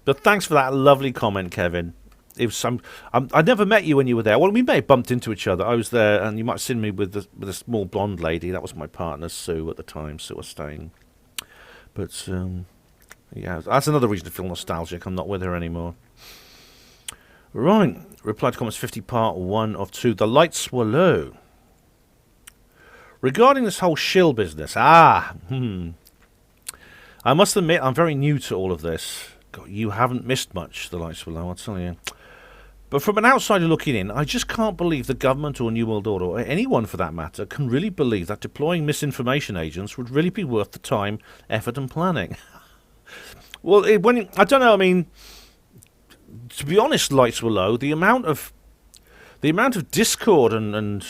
But thanks for that lovely comment, Kevin. It was I never met you when you were there. Well, we may have bumped into each other. I was there, and you might have seen me with a small blonde lady. That was my partner, Sue, at the time, Sue Ostain. But yeah, that's another reason to feel nostalgic. I'm not with her anymore. Right. Reply to comments 50 part 1 of 2. The lights were low. Regarding this whole shill business. I must admit I'm very new to all of this. God, you haven't missed much, the lights were low, I'll tell you. But from an outsider looking in, I just can't believe the government or New World Order, or anyone for that matter, can really believe that deploying misinformation agents would really be worth the time, effort and planning. Well, I don't know, I mean, to be honest, lights were low. The amount of discord and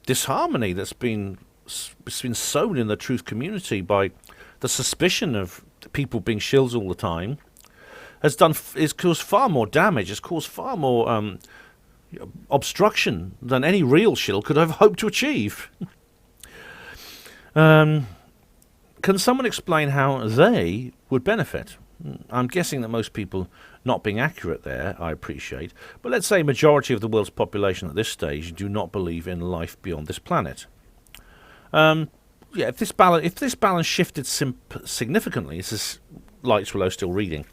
disharmony that's been sown in the truth community by the suspicion of people being shills all the time has caused far more damage. It's caused far more obstruction than any real shill could have hoped to achieve. Can someone explain how they would benefit? I'm guessing that most people not being accurate there, I appreciate. But let's say a majority of the world's population at this stage do not believe in life beyond this planet. If this balance shifted significantly, this is Lights Below still reading,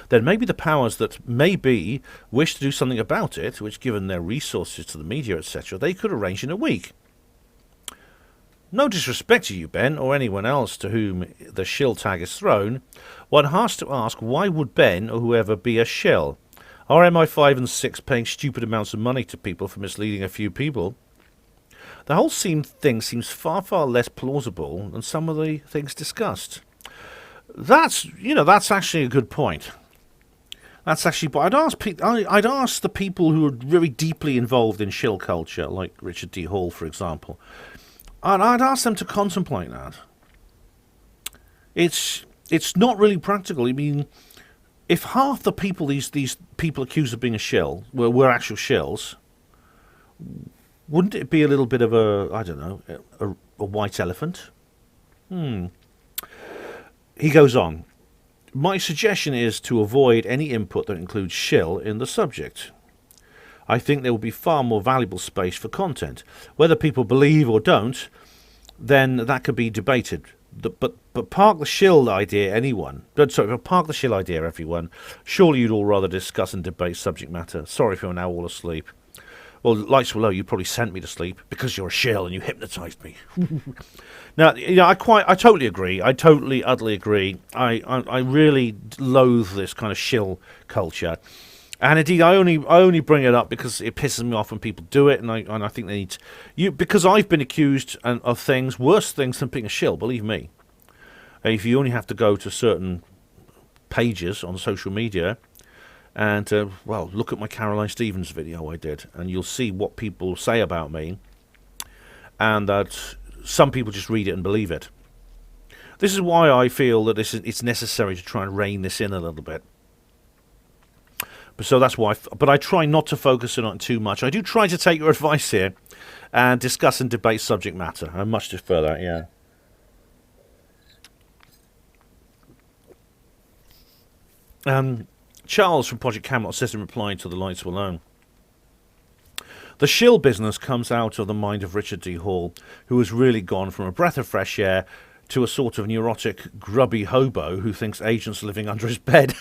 then maybe the powers that maybe wish to do something about it, which given their resources to the media, etc., they could arrange in a week. No disrespect to you, Ben, or anyone else to whom the shill tag is thrown, one has to ask, why would Ben or whoever be a shill? Are MI5 and 6 paying stupid amounts of money to people for misleading a few people? The whole thing seems far, far less plausible than some of the things discussed. That's actually a good point. That's actually, but I'd ask the people who are really deeply involved in shill culture, like Richard D. Hall, for example, and I'd ask them to contemplate that. It's not really practical. I mean, if half the people these people accused of being a shill were actual shills, wouldn't it be a little bit of a white elephant? He goes on. My suggestion is to avoid any input that includes shill in the subject. I think there will be far more valuable space for content. Whether people believe or don't, then that could be debated. But park the shill idea, park the shill idea, everyone. Surely you'd all rather discuss and debate subject matter. Sorry if you're now all asleep. Well, Lights Were Low, you probably sent me to sleep because you're a shill and you hypnotised me. Now, I totally agree. I totally, utterly agree. I really loathe this kind of shill culture. And indeed, I only bring it up because it pisses me off when people do it, and I think they need to, because I've been accused of things, worse things than being a shill, believe me. If you only have to go to certain pages on social media, and look at my Caroline Stevens video I did, and you'll see what people say about me, and that some people just read it and believe it. This is why I feel that it's necessary to try and rein this in a little bit. So that's why, but I try not to focus on it too much. I do try to take your advice here and discuss and debate subject matter. I much prefer that, yeah. Charles from Project Camelot says in reply to The Lights Were Low, the shill business comes out of the mind of Richard D. Hall, who has really gone from a breath of fresh air to a sort of neurotic, grubby hobo who thinks agents are living under his bed.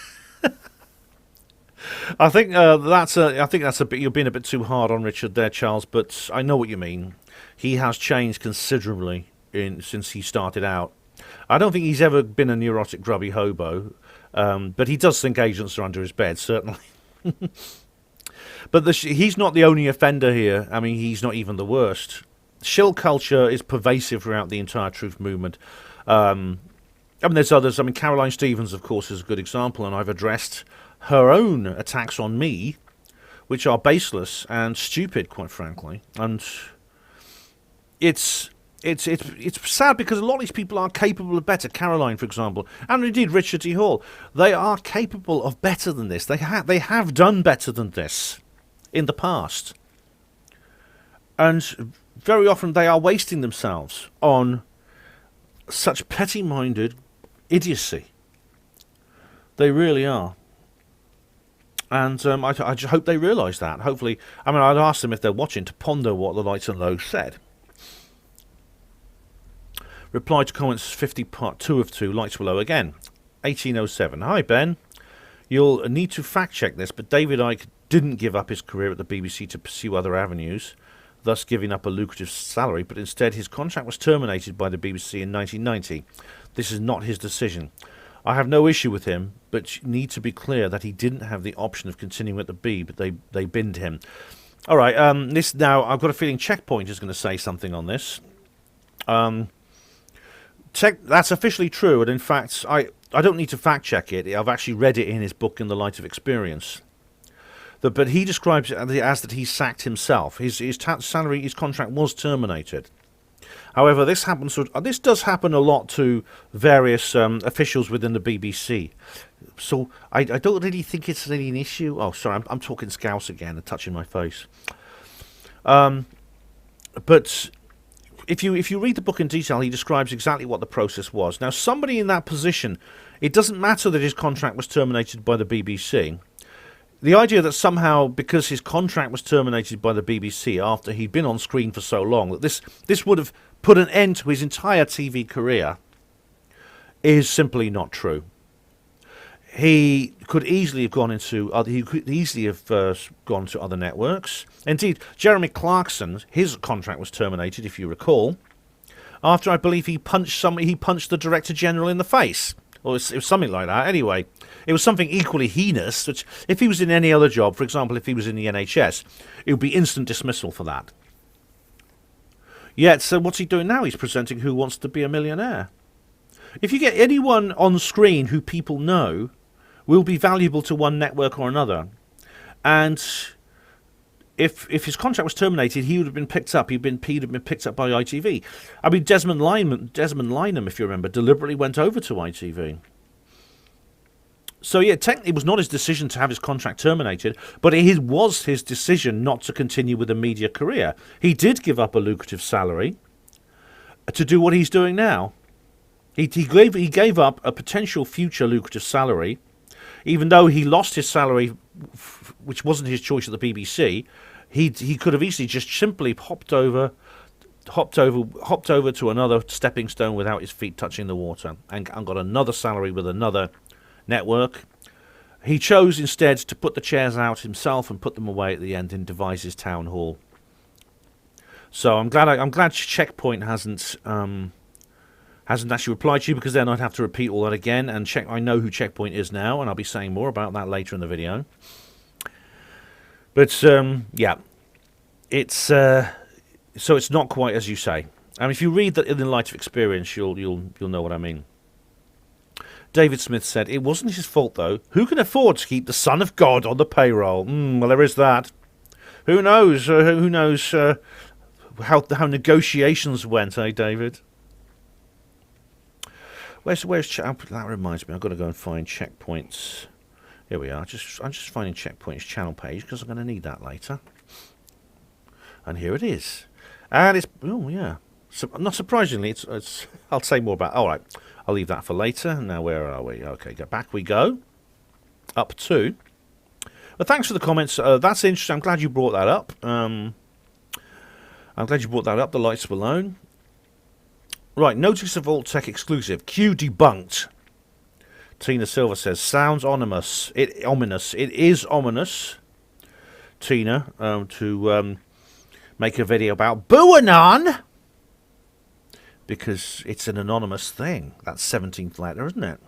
I think that's a bit. You're being a bit too hard on Richard there, Charles. But I know what you mean. He has changed considerably since he started out. I don't think he's ever been a neurotic, grubby hobo, but he does think agents are under his bed, certainly. But he's not the only offender here. I mean, he's not even the worst. Shill culture is pervasive throughout the entire truth movement. I mean, there's others. I mean, Caroline Stevens, of course, is a good example, and I've addressed her own attacks on me, which are baseless and stupid, quite frankly. And it's sad because a lot of these people are capable of better. Caroline, for example, and indeed Richard D. Hall, they are capable of better than this. They have done better than this in the past. And very often they are wasting themselves on such petty-minded idiocy. They really are. And I just hope they realise that. Hopefully, I mean, I'd ask them if they're watching to ponder what the Lights and Lows said. Reply to comments 50 part 2 of 2, Lights Below again. 1807. Hi, Ben. You'll need to fact-check this, but David Icke didn't give up his career at the BBC to pursue other avenues, thus giving up a lucrative salary, but instead his contract was terminated by the BBC in 1990. This is not his decision. I have no issue with him, but need to be clear that he didn't have the option of continuing at the B, but they binned him. All right, this now, I've got a feeling Checkpoint is going to say something on this. That's officially true, and in fact, I don't need to fact-check it. I've actually read it in his book, In the Light of Experience. But he describes it as that he sacked himself. His salary, his contract was terminated. However, this does happen a lot to various officials within the BBC. So I don't really think it's really an issue. Oh, sorry, I'm talking Scouse again and touching my face. But if you read the book in detail, he describes exactly what the process was. Now, somebody in that position, it doesn't matter that his contract was terminated by the BBC. The idea that somehow, because his contract was terminated by the BBC after he'd been on screen for so long, that this would have put an end to his entire TV career is simply not true. He could easily have gone into gone to other networks. Indeed, Jeremy Clarkson, his contract was terminated, if you recall, after I believe he punched the Director General in the face. Or it was something like that. Anyway, it was something equally heinous, which if he was in any other job, for example, if he was in the NHS, it would be instant dismissal for that. Yet, so what's he doing now? He's presenting Who Wants to Be a Millionaire. If you get anyone on screen who people know, will be valuable to one network or another. And if his contract was terminated, he would have been picked up. He'd have been picked up by ITV. I mean, Desmond Lynham, if you remember, deliberately went over to ITV. So yeah, technically it was not his decision to have his contract terminated, but it was his decision not to continue with a media career. He did give up a lucrative salary to do what he's doing now. He gave up a potential future lucrative salary, even though he lost his salary, which wasn't his choice at the BBC. He could have easily just simply hopped over to another stepping stone without his feet touching the water and got another salary with another network. He chose instead to put the chairs out himself and put them away at the end in Devises Town Hall. So I'm glad Checkpoint hasn't actually replied to you, because then I'd have to repeat all that again. And I know who Checkpoint is now, and I'll be saying more about that later in the video. But yeah, it's so it's not quite as you say. And if you read that In the Light of Experience, you'll know what I mean. David Smith said, it wasn't his fault, though. Who can afford to keep the Son of God on the payroll? Well, there is that. Who knows? Who knows how negotiations went, eh, David? Where's that reminds me, I've got to go and find Checkpoint's. Here we are. I'm just finding Checkpoint's channel page, because I'm going to need that later. And here it is. And it's, oh yeah. So, not surprisingly, it's I'll say more about. All right, I'll leave that for later. Now, where are we? Okay, back we go. Up to. Well, thanks for the comments. That's interesting. I'm glad you brought that up. I'm glad you brought that up. The lights were low. Right, notice of Alt Tech exclusive. Q debunked. Tina Silver says, sounds ominous. Ominous. It is ominous, Tina, to make a video about Buanon, because it's an anonymous thing. That's 17th letter, isn't it?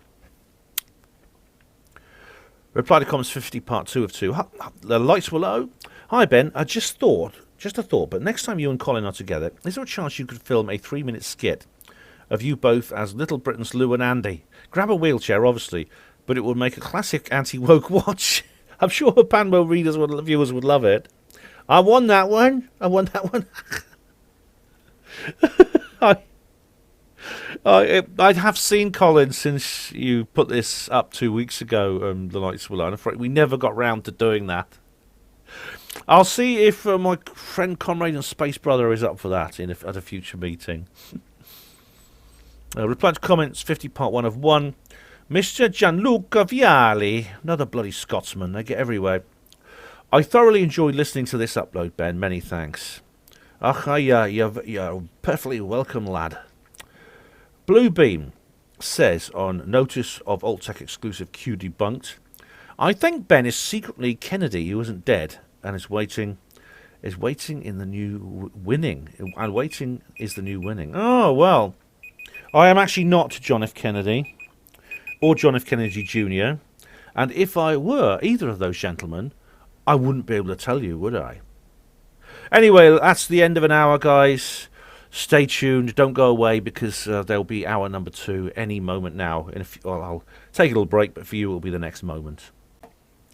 Reply to comments 50, part 2 of 2. The lights were low. Hi, Ben. I just a thought, but next time you and Colin are together, is there a chance you could film a 3-minute skit of you both as Little Britain's Lou and Andy? Grab a wheelchair, obviously, but it would make a classic anti-woke watch. I'm sure HPANWO viewers would love it. I won that one. I have seen Colin since you put this up 2 weeks ago. The lights were low. I'm afraid we never got round to doing that. I'll see if my friend, comrade, and space brother is up for that at a future meeting. Reply to comments 50, part 1 of 1. Mr. Gianluca Viali, another bloody Scotsman. They get everywhere. I thoroughly enjoyed listening to this upload, Ben. Many thanks. You're perfectly welcome, lad. Bluebeam says on notice of Alt Tech exclusive Q debunked, I think Ben is secretly Kennedy, who isn't dead, and is waiting in the new winning. And waiting is the new winning. Oh, well. I am actually not John F. Kennedy or John F. Kennedy Jr. And if I were either of those gentlemen, I wouldn't be able to tell you, would I? Anyway, that's the end of an hour, guys. Stay tuned. Don't go away, because there'll be hour number 2 any moment now. Well, I'll take a little break, but for you, it'll be the next moment.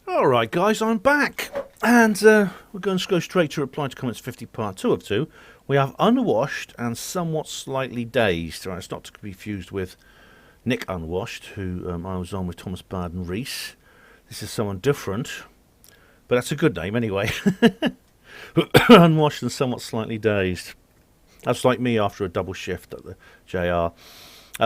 All right, guys, I'm back. And we're going to go straight to Reply to Comments 50, Part 2 of 2. We have Unwashed and Somewhat Slightly Dazed. Right, it's not to be confused with Nick Unwashed, who I was on with Thomas Bard and Reese. This is someone different, but that's a good name anyway. Unwashed and Somewhat Slightly Dazed. That's like me after a double shift at the JR.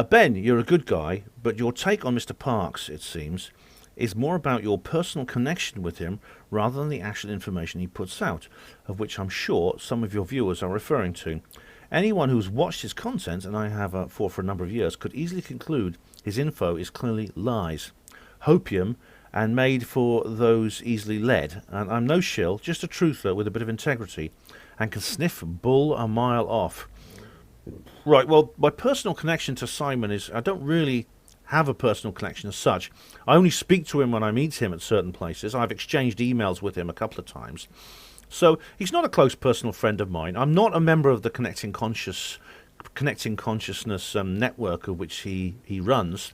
Ben, you're a good guy, but your take on Mr. Parks, it seems, is more about your personal connection with him rather than the actual information he puts out, of which I'm sure some of your viewers are referring to. Anyone who's watched his content, and I have for a number of years, could easily conclude his info is clearly lies, hopium, and made for those easily led. And I'm no shill, just a truther with a bit of integrity, and can sniff bull a mile off. Right, well, my personal connection to Simon is, I don't really have a personal connection as such. I only speak to him when I meet him at certain places. I've exchanged emails with him a couple of times. So he's not a close personal friend of mine. I'm not a member of the Connecting Consciousness network of which he runs.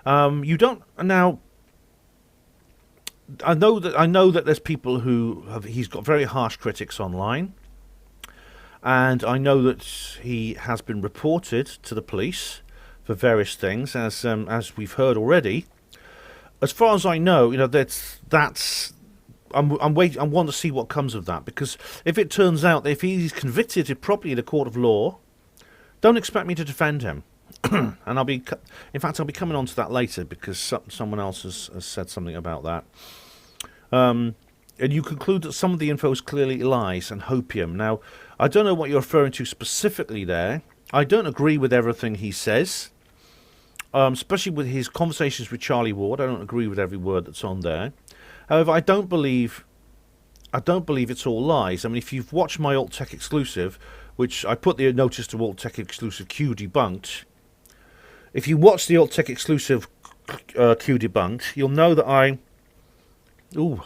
You don't now. I know that there's people who he's got very harsh critics online, and I know that he has been reported to the police for various things, as we've heard already. As far as I know, that's. I'm waiting. I want to see what comes of that, because if it turns out that if he's convicted properly in a court of law, don't expect me to defend him. And I'll be coming on to that later, because someone else has said something about that. And you conclude that some of the info is clearly lies and hopium. Now, I don't know what you're referring to specifically there. I don't agree with everything he says, especially with his conversations with Charlie Ward. I don't agree with every word that's on there. However, I don't believe it's all lies. I mean, if you've watched my Alt Tech exclusive, which I put the notice to Alt Tech exclusive Q debunked. If you watch the Alt Tech exclusive Q debunked, you'll know that Ooh,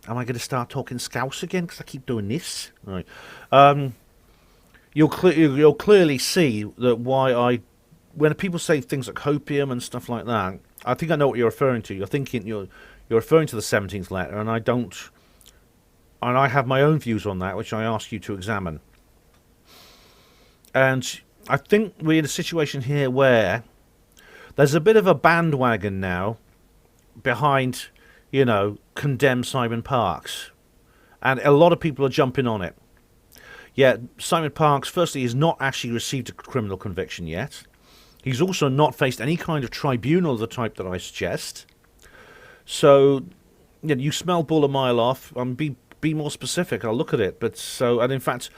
am I going to start talking Scouse again? Because I keep doing this. Right. You'll clearly see that when people say things like hopium and stuff like that, I think I know what you're referring to. You're referring to the 17th letter, and I have my own views on that, which I ask you to examine. And I think we're in a situation here where there's a bit of a bandwagon now behind, condemn Simon Parks. And a lot of people are jumping on it. Yet Simon Parks, firstly, has not actually received a criminal conviction yet. He's also not faced any kind of tribunal of the type that I suggest. So, you smell bull a mile off. Be more specific. I'll look at it. And in fact,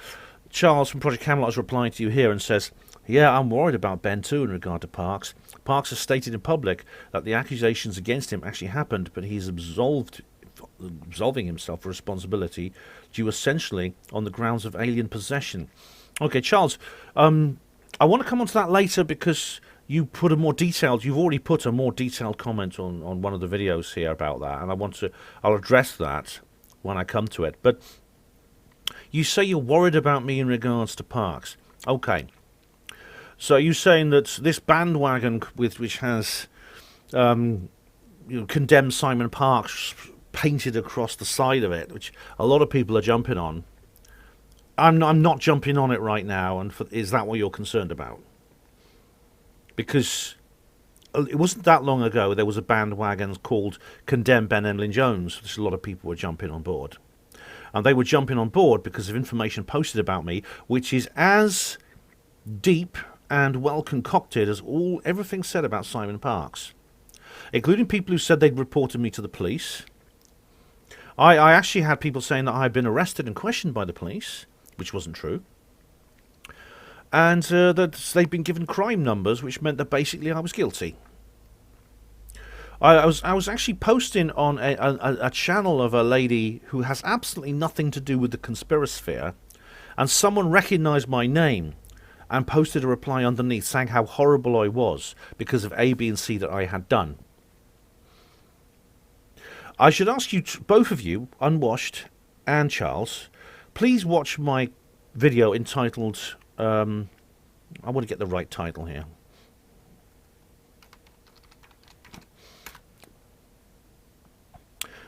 Charles from Project Camelot is replying to you here and says, "Yeah, I'm worried about Ben too in regard to Parks. Parks has stated in public that the accusations against him actually happened, but he's absolving himself of responsibility due essentially on the grounds of alien possession." Okay, Charles, I want to come on to that later, because you've already put a more detailed comment on one of the videos here about that, and I'll address that when I come to it. But you say you're worried about me in regards to Parks. Okay. So you're saying that this bandwagon which has condemned Simon Parks painted across the side of it, which a lot of people are jumping on. I'm not jumping on it right now, and is that what you're concerned about? Because it wasn't that long ago there was a bandwagon called Condemn Ben Emlyn-Jones, which a lot of people were jumping on board. And they were jumping on board because of information posted about me, which is as deep and well concocted as everything said about Simon Parks, including people who said they'd reported me to the police. I actually had people saying that I had been arrested and questioned by the police, which wasn't true. And that they'd been given crime numbers, which meant that basically I was guilty. I was actually posting on a channel of a lady who has absolutely nothing to do with the conspirasphere, and someone recognised my name and posted a reply underneath saying how horrible I was because of A, B, and C that I had done. I should ask you, both of you, Unwashed and Charles, please watch my video entitled, I want to get the right title here.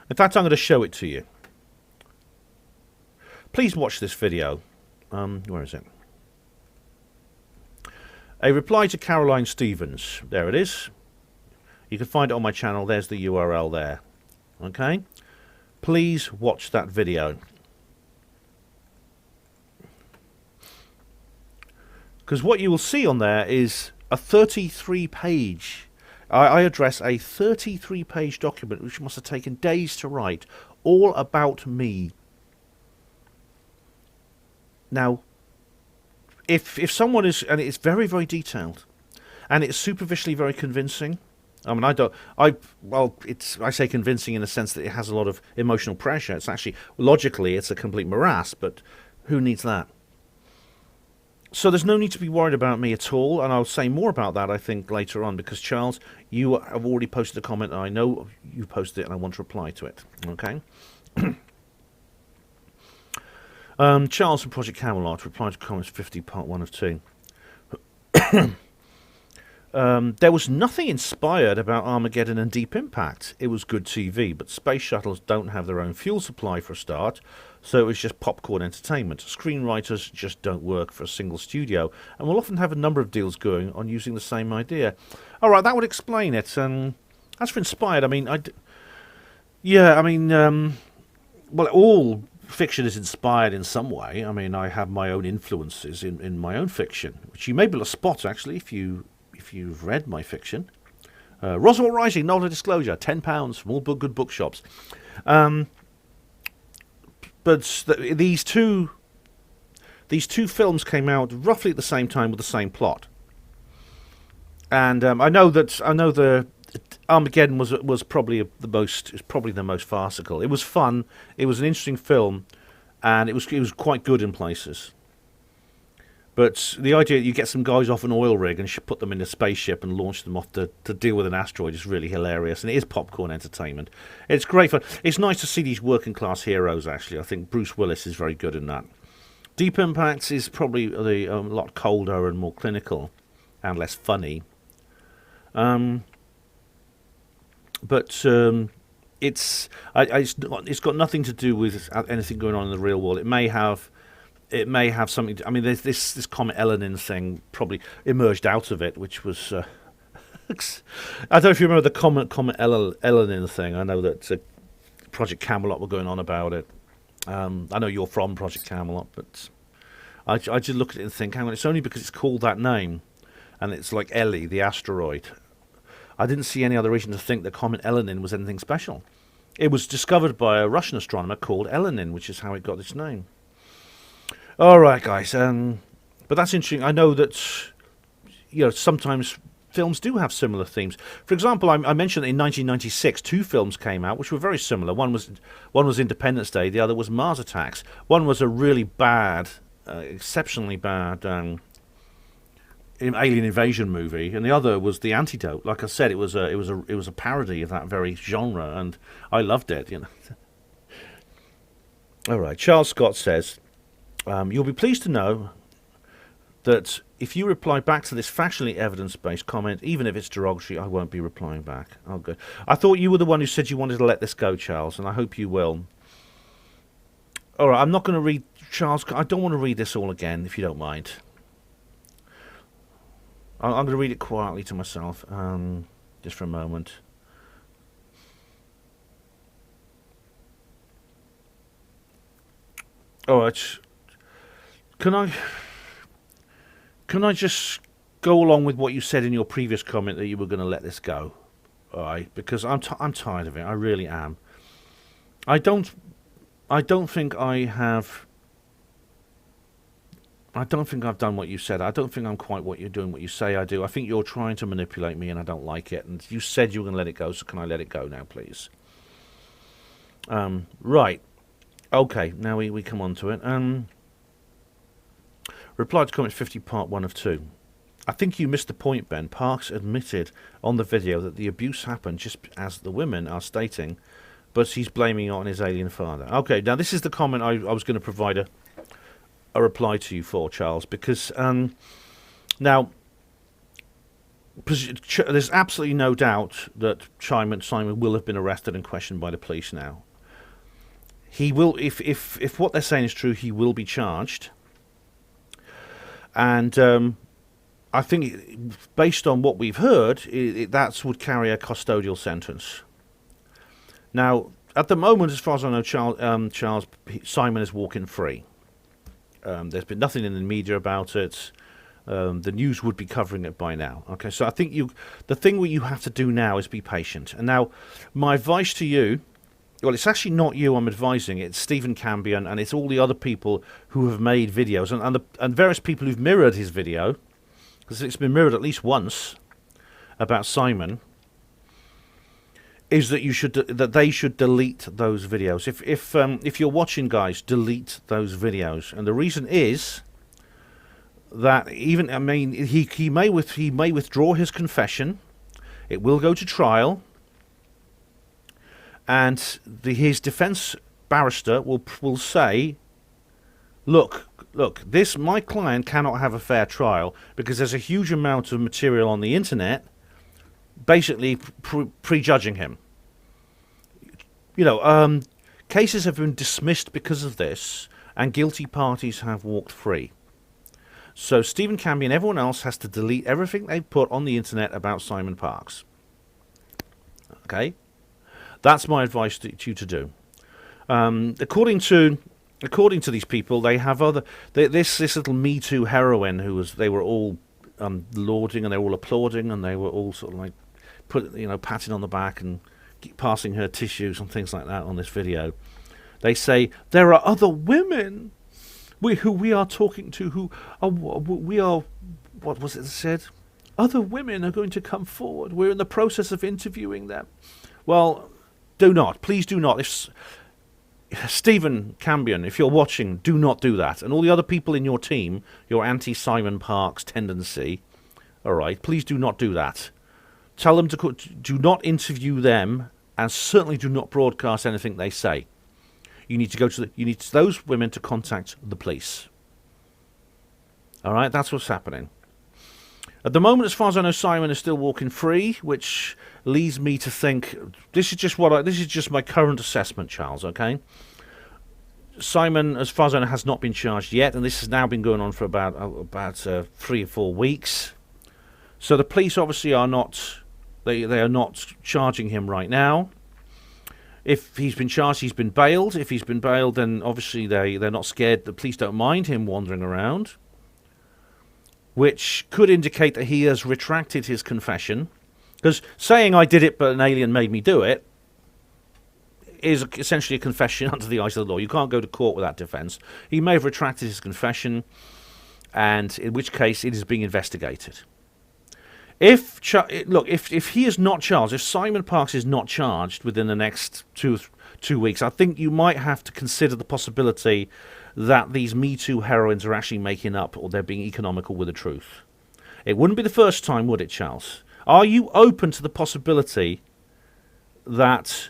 In fact, I'm going to show it to you. Please watch this video. Where is it? A reply to Caroline Stevens. There it is. You can find it on my channel. There's the URL there. Okay? Please watch that video. Because what you will see on there is a 33-page... I address a 33-page document which must have taken days to write, all about me. Now, if someone is, and it's very, very detailed, and it's superficially very convincing. I mean, I say convincing in the sense that it has a lot of emotional pressure. It's actually, logically, it's a complete morass, but who needs that? So there's no need to be worried about me at all, and I'll say more about that, I think, later on, because, Charles, you have already posted a comment, and I know you posted it, and I want to reply to it, okay? Charles from Project Camelot, reply to comments 50, part 1 of 2. There was nothing inspired about Armageddon and Deep Impact. It was good TV, but space shuttles don't have their own fuel supply for a start, so it was just popcorn entertainment. Screenwriters just don't work for a single studio, and will often have a number of deals going on using the same idea. All right, that would explain it. As for inspired, I mean, well, all fiction is inspired in some way. I mean, I have my own influences in my own fiction, which you may be able to spot, actually, if you've read my fiction. Roswell Rising, Novel Disclosure, £10 from all good bookshops. But these two films came out roughly at the same time with the same plot. And I know the Armageddon was probably the most farcical. It was fun. It was an interesting film, and it was quite good in places. But the idea that you get some guys off an oil rig and put them in a spaceship and launch them off to deal with an asteroid is really hilarious. And it is popcorn entertainment. It's great fun. It's nice to see these working class heroes, actually. I think Bruce Willis is very good in that. Deep Impact is probably a lot colder and more clinical and less funny. But it's got nothing to do with anything going on in the real world. It may have something. I mean, there's this Comet Elenin thing probably emerged out of it, which was. I don't know if you remember the Comet Elenin thing. I know that Project Camelot were going on about it. I know you're from Project Camelot, but I just look at it and think, hang on, it's only because it's called that name, and it's like Ellie, the asteroid. I didn't see any other reason to think that Comet Elenin was anything special. It was discovered by a Russian astronomer called Elenin, which is how it got its name. All right, guys. But that's interesting. I know that sometimes films do have similar themes. For example, I mentioned that in 1996, 2 films came out which were very similar. One was Independence Day. The other was Mars Attacks. One was a really bad, exceptionally bad alien invasion movie, and the other was The Antidote. Like I said, it was a parody of that very genre, and I loved it. All right. Charles Scott says. You'll be pleased to know that if you reply back to this factually evidence-based comment, even if it's derogatory, I won't be replying back. Oh, good. I thought you were the one who said you wanted to let this go, Charles, and I hope you will. All right, I'm not going to read Charles. I don't want to read this all again, if you don't mind. I'm going to read it quietly to myself, just for a moment. All right. Can I just go along with what you said in your previous comment that you were going to let this go? All right, because I'm tired of it. I really am. I don't think I have. I don't think I've done what you said. I don't think I'm quite what you're doing, what you say I do. I think you're trying to manipulate me, and I don't like it. And you said you were going to let it go, so can I let it go now, please? Right. Okay, now we come on to it. Reply to comment 50, part 1 of 2. I think you missed the point, Ben. Parks admitted on the video that the abuse happened just as the women are stating, but he's blaming it on his alien father. Okay, now this is the comment I was going to provide a reply to you for, Charles, because now there's absolutely no doubt that Simon will have been arrested and questioned by the police now. He will, if what they're saying is true, he will be charged. And I think, based on what we've heard, that would carry a custodial sentence. Now, at the moment, as far as I know, Simon is walking free. There's been nothing in the media about it. The news would be covering it by now. Okay, so I think the thing what you have to do now is be patient. And now, my advice to you, well, it's actually not you I'm advising. It's Stephen Cambion, and it's all the other people who have made videos, and various people who've mirrored his video, because it's been mirrored at least once about Simon. Is that they should delete those videos. If you're watching, guys, delete those videos. And the reason is that he may withdraw his confession. It will go to trial, and his defense barrister will say, look, my client cannot have a fair trial because there's a huge amount of material on the internet basically prejudging him. Cases have been dismissed because of this, and guilty parties have walked free. So Stephen Cambion and everyone else has to delete everything they put on the internet about Simon Parks. Okay? That's my advice to you to do. According to these people, they have this little Me Too heroine they were all lauding, and they were all applauding, and they were all sort of like patting on the back and passing her tissues and things like that on this video. They say there are other women who we are talking to who are what was it said? Other women are going to come forward. We're in the process of interviewing them. Well, please do not. If Stephen Cambion, if you're watching, do not do that. And all the other people in your team, your anti-Simon Parks tendency, all right, please do not do that. Tell them to do not interview them, and certainly do not broadcast anything they say. You need those women to contact the police. All right, that's what's happening. At the moment, as far as I know, Simon is still walking free, which leads me to think this is just my current assessment, Charles. Okay, Simon, as far as I know, has not been charged yet, and this has now been going on for about 3 or 4 weeks. So the police obviously are not. They are not charging him right now. If he's been charged, he's been bailed. If he's been bailed, then obviously they're not scared. The police don't mind him wandering around, which could indicate that he has retracted his confession. Because saying I did it but an alien made me do it is essentially a confession under the eyes of the law. You can't go to court with that defense. He may have retracted his confession, and in which case it is being investigated. If he is not charged, if Simon Parks is not charged within the next two weeks, I think you might have to consider the possibility that these Me Too heroines are actually making up, or they're being economical with the truth. It wouldn't be the first time, would it, Charles? Are you open to the possibility that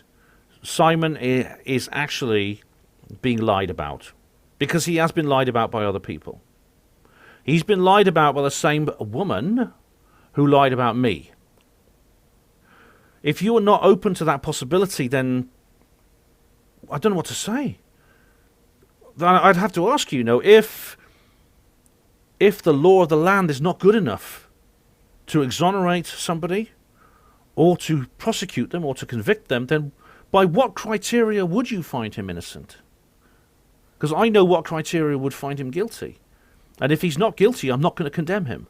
Simon is actually being lied about? Because he has been lied about by other people. He's been lied about by the same woman who lied about me. If you are not open to that possibility, then I don't know what to say. Then I'd have to ask you, if the law of the land is not good enough to exonerate somebody, or to prosecute them, or to convict them, then by what criteria would you find him innocent? Because I know what criteria would find him guilty. And if he's not guilty, I'm not going to condemn him.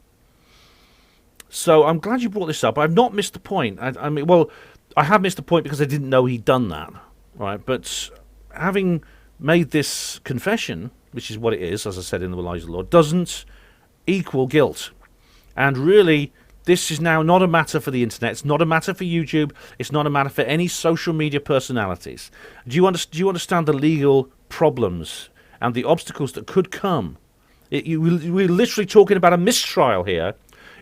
So I'm glad you brought this up. I've not missed the point. I have missed the point because I didn't know he'd done that. Right? But having made this confession, which is what it is, as I said in the Elijah Law, doesn't equal guilt. And really, this is now not a matter for the internet. It's not a matter for YouTube. It's not a matter for any social media personalities. Do you understand the legal problems and the obstacles that could come? We're literally talking about a mistrial here.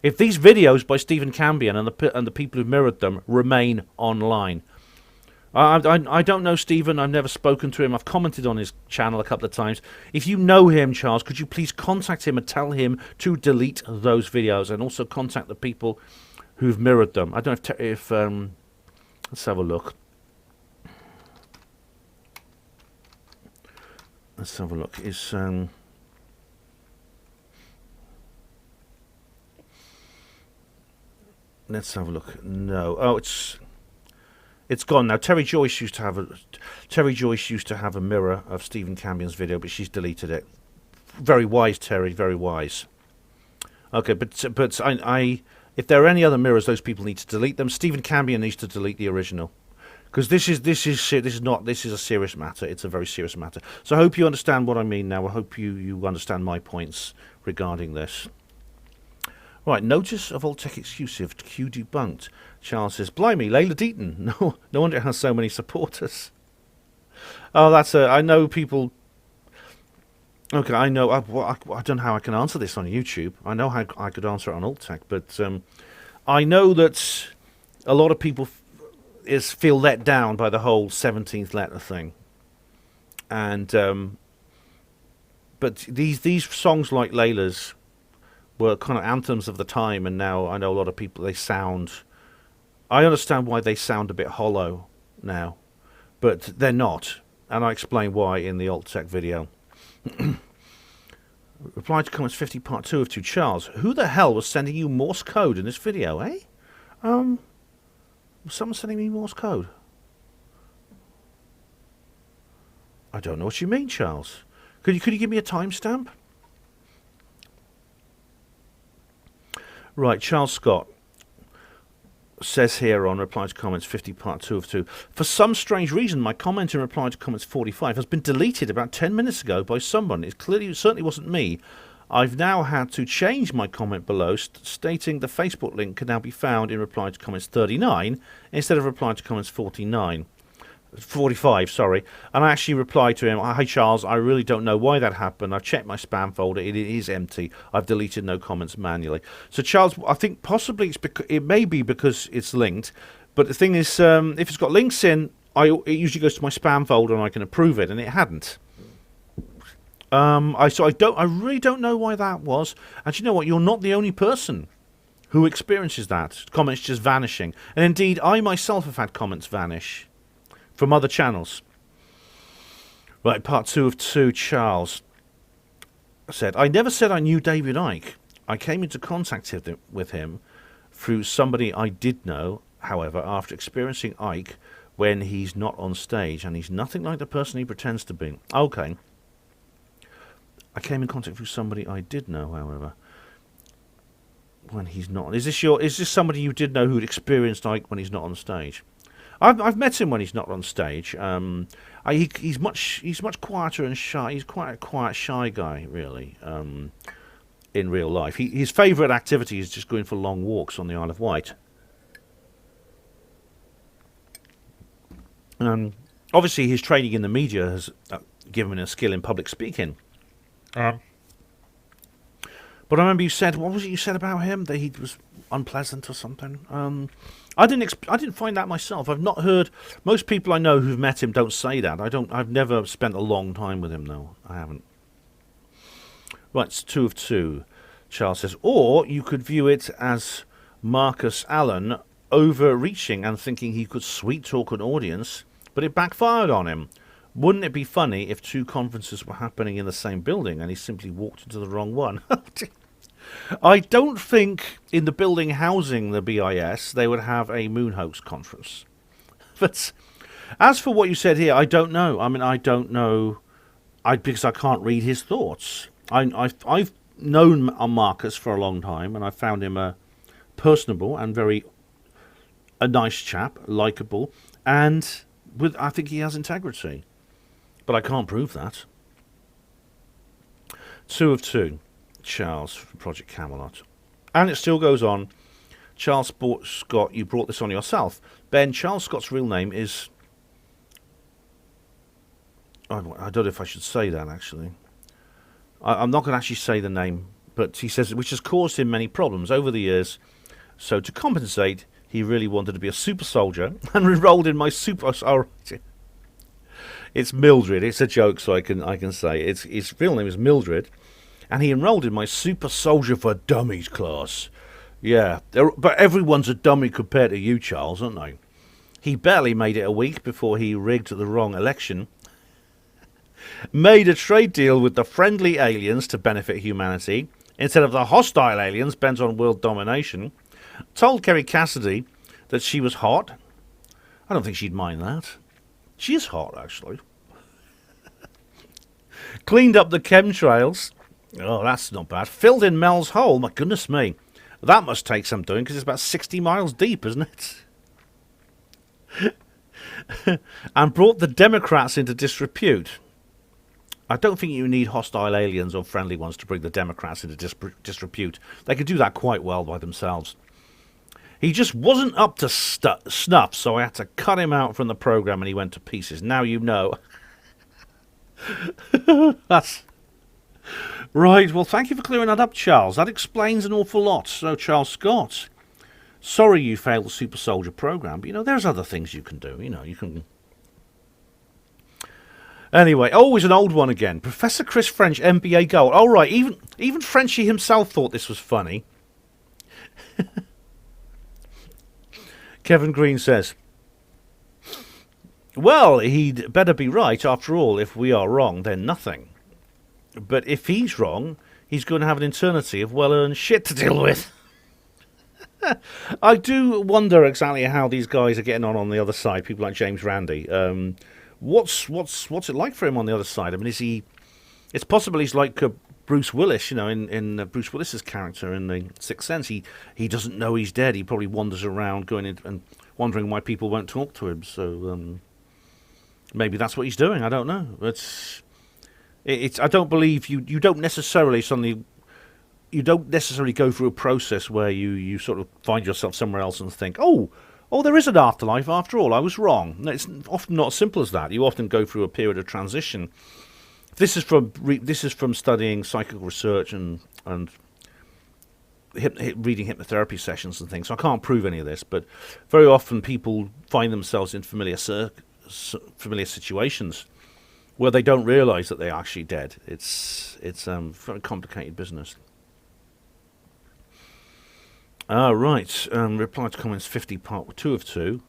If these videos by Stephen Cambion and the people who mirrored them remain online. I don't know Stephen. I've never spoken to him. I've commented on his channel a couple of times. If you know him, Charles, could you please contact him and tell him to delete those videos, and also contact the people who've mirrored them. I don't know if let's have a look. Let's have a look. Let's have a look. No. Oh, it's gone now. Terry Joyce used to have a mirror of Stephen Cambion's video, but she's deleted it. Very wise, Terry. Very wise. Okay, but I if there are any other mirrors, those people need to delete them. Stephen Cambion needs to delete the original, because this is a serious matter. It's a very serious matter. So I hope you understand what I mean now. I hope you understand my points regarding this. Right, notice of all tech exclusive. Q debunked. Charles says, "Blimey, Layla Deaton. No wonder it has so many supporters." Oh, I know people. Okay, I know. I don't know how I can answer this on YouTube. I know how I could answer it on Alt Tech, but I know that a lot of people feel let down by the whole 17th letter thing, and but these songs like Layla's were kind of anthems of the time, and now I know a lot of people, I understand why they sound a bit hollow now, but they're not, and I explain why in the Alt Tech video. Reply to comments 50 part 2 of 2. Charles, who the hell was sending you Morse code in this video, eh? Was someone sending me Morse code? I don't know what you mean, Charles. Could you give me a timestamp? Right, Charles Scott says here on reply to comments 50 part 2 of 2. For some strange reason, my comment in reply to comments 45 has been deleted about 10 minutes ago by someone. It certainly wasn't me. I've now had to change my comment below, stating the Facebook link can now be found in reply to comments 39 instead of reply to comments 45, sorry. And I actually replied to him, "Hi Charles, I really don't know why that happened. I've checked my spam folder. It is empty. I've deleted no comments manually." So Charles, I think possibly it may be because it's linked, but the thing is, if it's got links in, it usually goes to my spam folder and I can approve it, and it hadn't. I really don't know why that was. And you know what? You're not the only person who experiences that. Comments just vanishing. And indeed, I myself have had comments vanish from other channels. Right, part 2 of 2. Charles said, "I never said I knew David Icke. I came into contact with him through somebody I did know, however, after experiencing Icke when he's not on stage, and he's nothing like the person he pretends to be." Okay. I came in contact with somebody I did know, however, when he's not. Is this somebody you did know who'd experienced Icke when he's not on stage? I've met him when he's not on stage. He's much quieter and shy. He's quite a quiet, shy guy, really. In real life, his favourite activity is just going for long walks on the Isle of Wight. Obviously, his training in the media has given him a skill in public speaking. But I remember you said, what was it you said about him? That he was unpleasant or something. I didn't find that myself. I've not heard. Most people I know who've met him don't say that. I've never spent a long time with him, though. I haven't. Right, it's 2 of 2. Charles says, or you could view it as Marcus Allen overreaching and thinking he could sweet talk an audience, but it backfired on him. Wouldn't it be funny if 2 conferences were happening in the same building and he simply walked into the wrong one? I don't think in the building housing the BIS they would have a moon hoax conference. But as for what you said here, I don't know. I mean, I don't know because I can't read his thoughts. I've known Marcus for a long time, and I found him a personable and a nice chap, likable, and I think he has integrity. But I can't prove that. 2 of 2. Charles from Project Camelot. And it still goes on. Charles Scott, you brought this on yourself. Ben, Charles Scott's real name is... I don't know if I should say that, actually. I'm not going to actually say the name, but he says, which has caused him many problems over the years. So to compensate, he really wanted to be a super soldier and enrolled in my super... Oh, it's Mildred. It's a joke, so I can say. His real name is Mildred. And he enrolled in my super soldier for dummies class. Yeah, but everyone's a dummy compared to you, Charles, aren't they? He barely made it a week before he rigged the wrong election, made a trade deal with the friendly aliens to benefit humanity, instead of the hostile aliens bent on world domination, told Kerry Cassidy that she was hot. I don't think she'd mind that. She is hot, actually. Cleaned up the chemtrails. Oh, that's not bad. Filled in Mel's hole. My goodness me. That must take some doing, because it's about 60 miles deep, isn't it? And brought the Democrats into disrepute. I don't think you need hostile aliens or friendly ones to bring the Democrats into disrepute. They could do that quite well by themselves. He just wasn't up to snuff, so I had to cut him out from the program and he went to pieces. Now you know. That's... Right, well, thank you for clearing that up, Charles. That explains an awful lot. So, Charles Scott, sorry you failed the Super Soldier program, but, you know, there's other things you can do. You know, you can... Anyway, always an old one again. Professor Chris French, MBA Gold. Oh, right, even Frenchie himself thought this was funny. Kevin Green says, well, he'd better be right. After all, if we are wrong, then nothing. But if he's wrong, he's going to have an eternity of well-earned shit to deal with. I do wonder exactly how these guys are getting on the other side, people like James Randi. What's it like for him on the other side? I mean, is he... It's possible he's like Bruce Willis, you know, in Bruce Willis's character in The Sixth Sense. He doesn't know he's dead. He probably wanders around going in and wondering why people won't talk to him. So maybe that's what he's doing. I don't know. It's I don't believe you don't necessarily go through a process where you sort of find yourself somewhere else and think, oh, there is an afterlife after all. I was wrong. No, it's often not as simple as that. You often go through a period of transition. This is from studying psychical research and reading hypnotherapy sessions and things. So I can't prove any of this, but very often people find themselves in familiar situations where they don't realise that they're actually dead. It's very complicated business. Right. Reply to comments 50, part 2 of 2.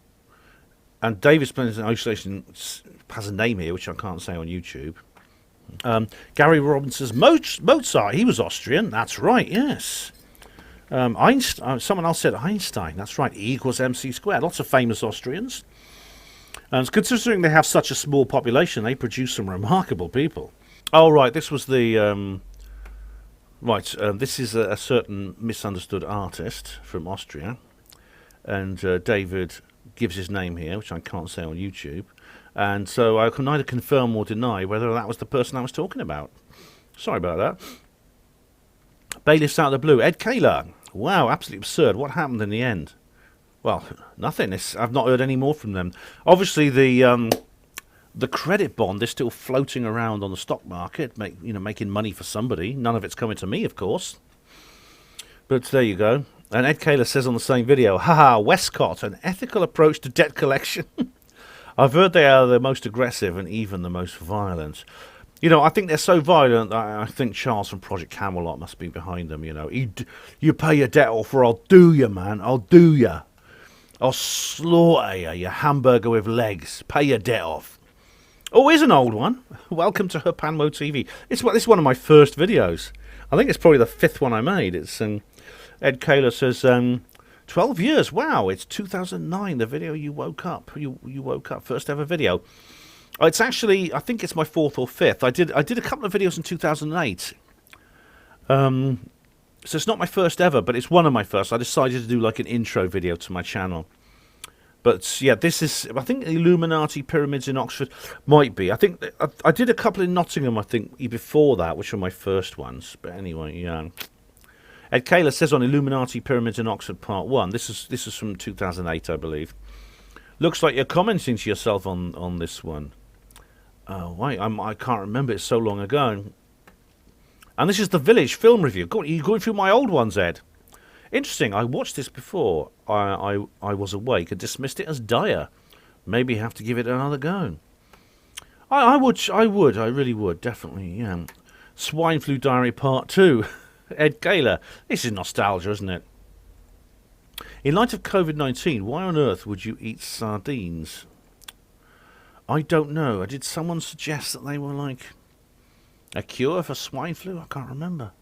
And David Spencer's Isolation has a name here, which I can't say on YouTube. Gary Robinson's Mozart. He was Austrian. That's right, yes. Einstein. Someone else said Einstein. That's right. E equals MC squared. Lots of famous Austrians. And considering they have such a small population, they produce some remarkable people. Oh, right, this was the... this is a certain misunderstood artist from Austria. And David gives his name here, which I can't say on YouTube. And so I can neither confirm or deny whether that was the person I was talking about. Sorry about that. Bailiffs out of the blue. Ed Kaler. Wow, absolutely absurd. What happened in the end? Well, nothing. I've not heard any more from them. Obviously, the credit bond is still floating around on the stock market, making money for somebody. None of it's coming to me, of course. But there you go. And Ed Kaler says on the same video, haha, Westcott, an ethical approach to debt collection. I've heard they are the most aggressive and even the most violent. You know, I think they're so violent that I think Charles from Project Camelot must be behind them, you know. You pay your debt off or I'll do you, man. I'll do you. I'll slaughter you, you hamburger with legs. Pay your debt off. Oh, here's an old one. Welcome to HPANWO TV. This is one of my first videos. I think it's probably the 5th one I made. It's Ed Kaler says, 12 years. Wow, it's 2009, the video you woke up. You woke up, first ever video. It's actually, I think it's my 4th or 5th. I did a couple of videos in 2008. So it's not my first ever, but it's one of my first. I decided to do like an intro video to my channel. But yeah, this is, I think, Illuminati pyramids in Oxford might be. I think I did a couple in Nottingham, I think, before that, which were my first ones. But anyway, yeah. Ed Kaler says on Illuminati pyramids in Oxford Part 1. This is from 2008, I believe. Looks like you're commenting to yourself on this one. Wait, I can't remember. It's so long ago. And this is the Village film review. God, you're going through my old ones, Ed. Interesting. I watched this before I was awake and dismissed it as dire. Maybe have to give it another go. I would. I really would. Definitely. Yeah. Swine Flu Diary Part 2. Ed Kaler. This is nostalgia, isn't it? In light of COVID-19, why on earth would you eat sardines? I don't know. Did someone suggest that they were like a cure for swine flu? I can't remember.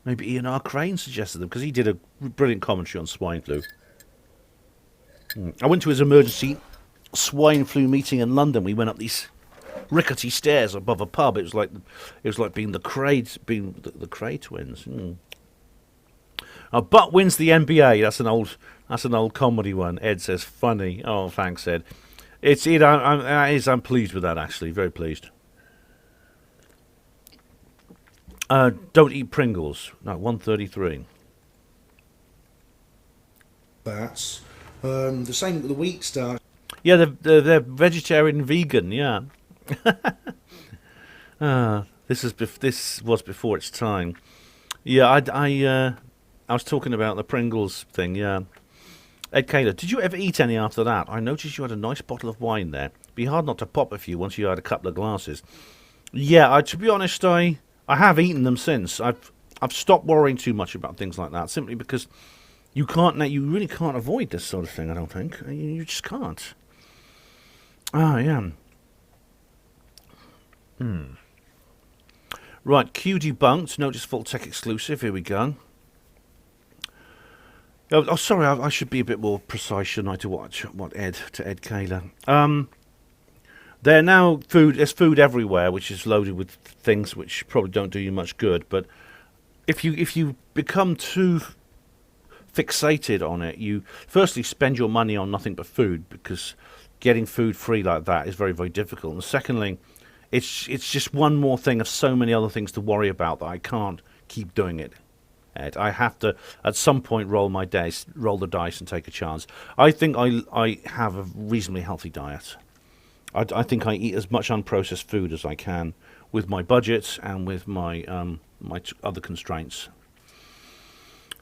Maybe Ian R. Crane suggested them, because he did a brilliant commentary on swine flu. I went to his emergency swine flu meeting in London. We went up these rickety stairs above a pub. It was like being the Cray twins. Butt wins the NBA. That's an old comedy one. Ed says funny. Oh, thanks, Ed. I'm pleased with that, actually. Very pleased. Don't eat Pringles. No, 133. That's the same with the wheat starch. Yeah, they're vegetarian and vegan. Yeah. This was before its time. Yeah, I was talking about the Pringles thing. Yeah. Ed Kaler, did you ever eat any after that? I noticed you had a nice bottle of wine there. Be hard not to pop a few once you had a couple of glasses. Yeah, to be honest, I have eaten them since. I've stopped worrying too much about things like that, simply because you really can't avoid this sort of thing. I don't think you just can't. Ah, yeah. Right, Q debunked. Notice full tech exclusive. Here we go. Oh, sorry. I should be a bit more precise, shouldn't I? To Ed Kaler. There now there's food everywhere, which is loaded with things which probably don't do you much good. But if you become too fixated on it, you firstly spend your money on nothing but food, because getting food free like that is very, very difficult. And secondly, it's just one more thing of so many other things to worry about that I can't keep doing it. Ed, I have to at some point roll the dice and take a chance. I think I have a reasonably healthy diet. I think I eat as much unprocessed food as I can with my budget and with my other constraints.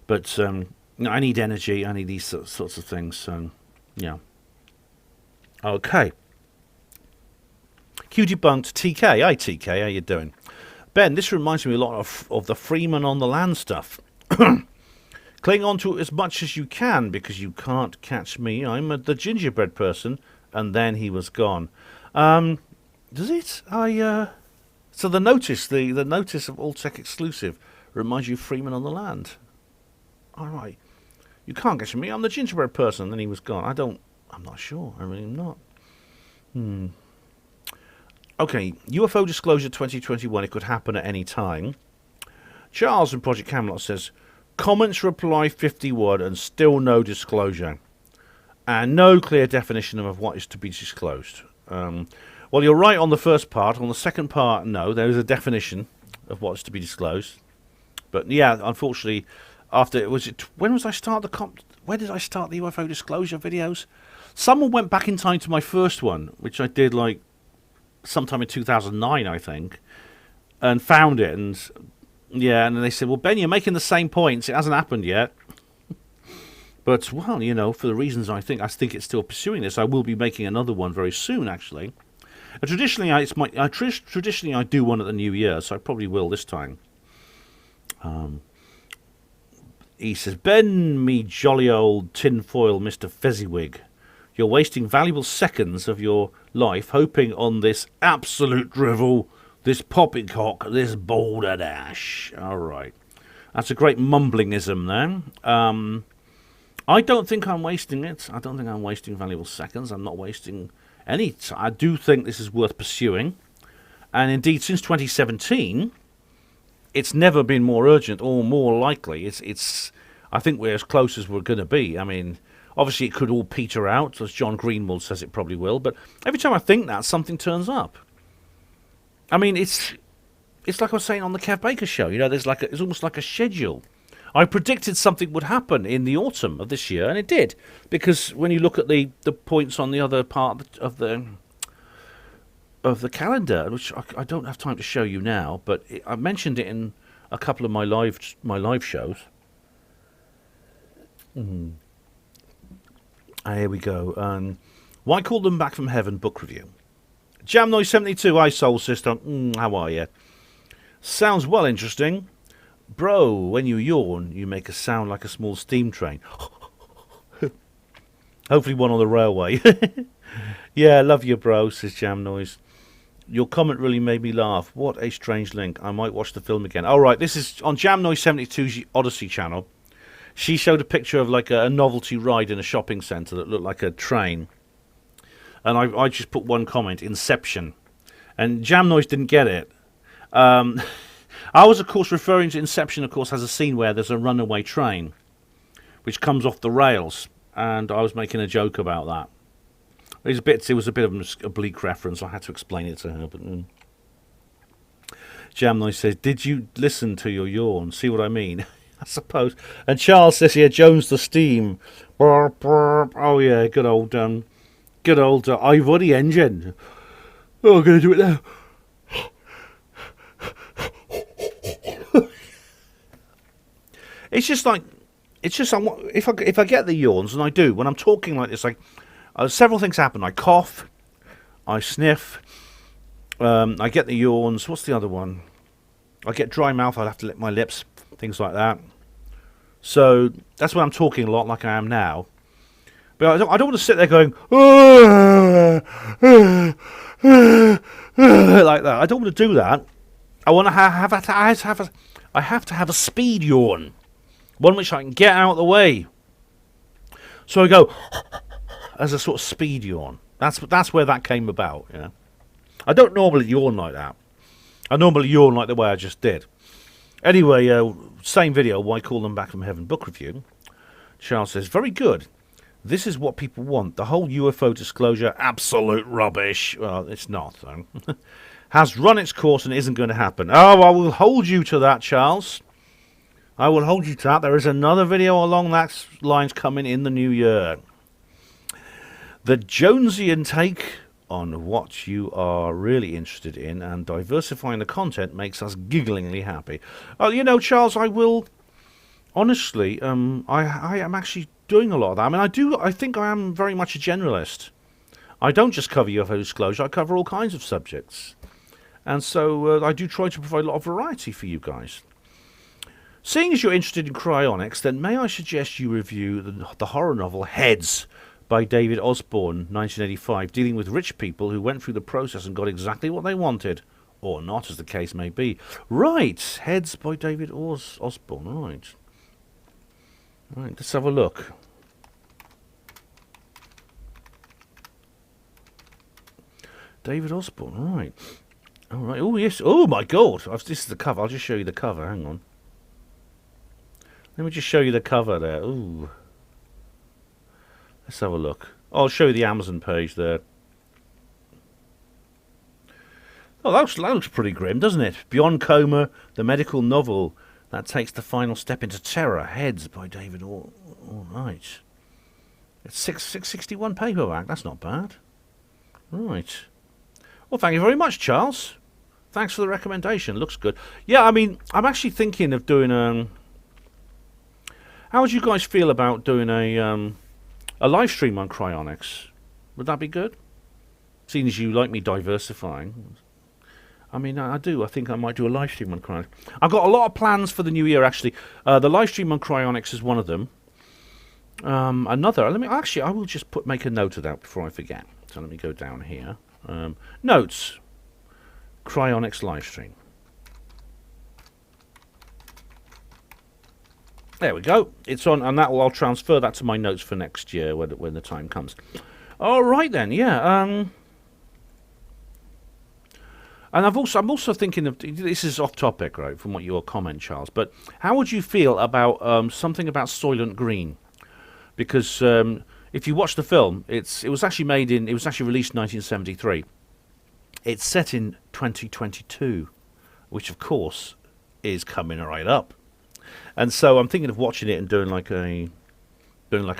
But I need energy. I need these sorts of things. So, yeah. Okay. Q debunked. TK. Hi, TK. How you doing? Ben, this reminds me a lot of the Freeman on the land stuff. Cling on to it as much as you can, because you can't catch me. I'm the gingerbread person. And then he was gone. Does it? So the notice of All Tech Exclusive reminds you of Freeman on the land. All right. You can't catch me. I'm the gingerbread person. Then he was gone. I'm not sure. I really am not. Okay. UFO Disclosure 2021. It could happen at any time. Charles from Project Camelot says, comments reply 51 and still no disclosure. And no clear definition of what is to be disclosed. Well, you're right on the first part. On the second part, no, there is a definition of what's to be disclosed. But yeah, unfortunately, when did I start the UFO disclosure videos? Someone went back in time to my first one, which I did like sometime in 2009, I think, and found it. And yeah, and then they said, "Well, Ben, you're making the same points. It hasn't happened yet." But, well, for the reasons I think it's still pursuing this. I will be making another one very soon, actually. Traditionally, I do one at the New Year, so I probably will this time. He says, Ben, me jolly old tinfoil Mr. Fezziwig, you're wasting valuable seconds of your life hoping on this absolute drivel, this poppycock, this balderdash. All right. That's a great mumblingism there. I don't think I'm wasting it. I don't think I'm wasting valuable seconds. I'm not wasting any time. I do think this is worth pursuing. And indeed, since 2017, it's never been more urgent or more likely. I think we're as close as we're going to be. I mean, Obviously, it could all peter out, as John Greenwald says it probably will. But every time I think that, something turns up. I mean, it's like I was saying on the Kev Baker show. You know, it's almost like a schedule. I predicted something would happen in the autumn of this year, and it did. Because when you look at the points on the other part of the calendar, which I don't have time to show you now, but I mentioned it in a couple of my live shows. Here we go. Why Call Them Back from Heaven book review. Jam Noise 72, hi Soul Sister. How are you? Sounds well interesting. Bro, when you yawn, you make a sound like a small steam train. Hopefully one on the railway. Yeah, love you, bro, says Jam Noise. Your comment really made me laugh. What a strange link. I might watch the film again. All right, this is on Jam Noise 72's Odyssey channel. She showed a picture of like a novelty ride in a shopping centre that looked like a train. And I just put one comment, Inception. And Jam Noise didn't get it. I was, of course, referring to Inception, of course, has a scene where there's a runaway train, which comes off the rails. And I was making a joke about that. It was a bit of an oblique reference. I had to explain it to her. But Jam Noise says, did you listen to your yawn? See what I mean? I suppose. And Charles says here, Jones the Steam. Burp, burp. Oh, yeah, good old Ivory engine. Oh, I'm going to do it now. It's just if I get the yawns, and I do, when I'm talking like this, several things happen. I cough, I sniff, I get the yawns. What's the other one? I get dry mouth, I'll have to lick my lips, things like that. So that's when I'm talking a lot like I am now. But I don't want to sit there going, like that. I don't want to do that. I want to I have to have a speed yawn. One which I can get out of the way. So I go as a sort of speed yawn. That's where that came about. Yeah. I don't normally yawn like that. I normally yawn like the way I just did. Anyway, same video, Why Call Them Back from Heaven book review. Charles says, very good. This is what people want. The whole UFO disclosure, absolute rubbish. Well, it's not, though. Has run its course and isn't going to happen. Oh, I will hold you to that, Charles. I will hold you to that. There is another video along that lines coming in the new year. The Jonesian take on what you are really interested in, and diversifying the content makes us gigglingly happy. Oh, you know, Charles, I will... Honestly, I am actually doing a lot of that. I mean, I think I am very much a generalist. I don't just cover UFO disclosure, I cover all kinds of subjects. And so I do try to provide a lot of variety for you guys. Seeing as you're interested in cryonics, then may I suggest you review the horror novel Heads by David Osborne, 1985, dealing with rich people who went through the process and got exactly what they wanted. Or not, as the case may be. Right, Heads by David Osborne, right. Right, let's have a look. David Osborne, right. All right, oh yes, oh my God, this is the cover. I'll just show you the cover, hang on. Let me just show you the cover there, ooh. Let's have a look. I'll show you the Amazon page there. Oh, that looks pretty grim, doesn't it? Beyond Coma, the medical novel that takes the final step into terror. Heads by David. All right. It's 661 paperback. That's not bad. Right. Well, thank you very much, Charles. Thanks for the recommendation. Looks good. Yeah, I mean, I'm actually thinking of doing how would you guys feel about doing a live stream on cryonics? Would that be good? Seeing as you like me diversifying. I mean, I do. I think I might do a live stream on cryonics. I've got a lot of plans for the new year, actually. The live stream on cryonics is one of them. Another. I will just make a note of that before I forget. So let me go down here. Notes. Cryonics live stream. There we go. It's on, and I'll transfer that to my notes for next year when the time comes. All right then. Yeah. And I'm also thinking of, this is off topic, right, from what your comment, Charles, but how would you feel about something about Soylent Green? because if you watch the film, it was actually released in 1973. It's set in 2022, which of course is coming right up. And so I'm thinking of watching it and doing like a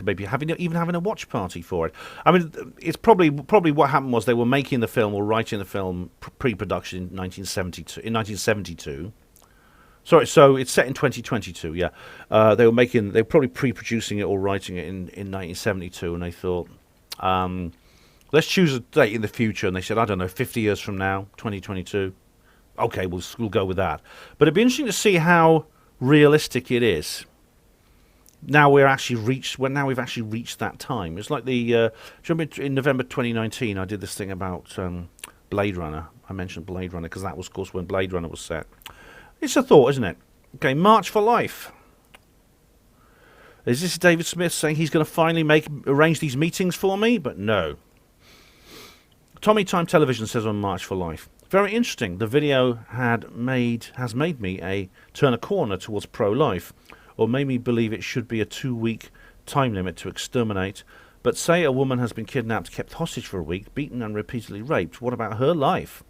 maybe having a watch party for it. I mean, it's probably what happened was they were making the film or writing the film pre-production in 1972. Sorry, so it's set in 2022. Yeah, they were probably pre-producing it or writing it in 1972, and they thought, let's choose a date in the future. And they said, I don't know, 50 years from now, 2022. Okay, we'll go with that. But it'd be interesting to see how realistic it is. Now we've actually reached that time. It's like do you remember in November 2019 I did this thing about Blade Runner. I mentioned Blade Runner because that was, of course, when Blade Runner was set. It's a thought, isn't it? Okay, March for Life. Is this David Smith saying he's going to finally arrange these meetings for me? But no. Tommy Time Television says on March for Life. Very interesting. The video has made me turn a corner towards pro-life, or made me believe it should be a 2-week time limit to exterminate. But say a woman has been kidnapped, kept hostage for a week, beaten and repeatedly raped. What about her life?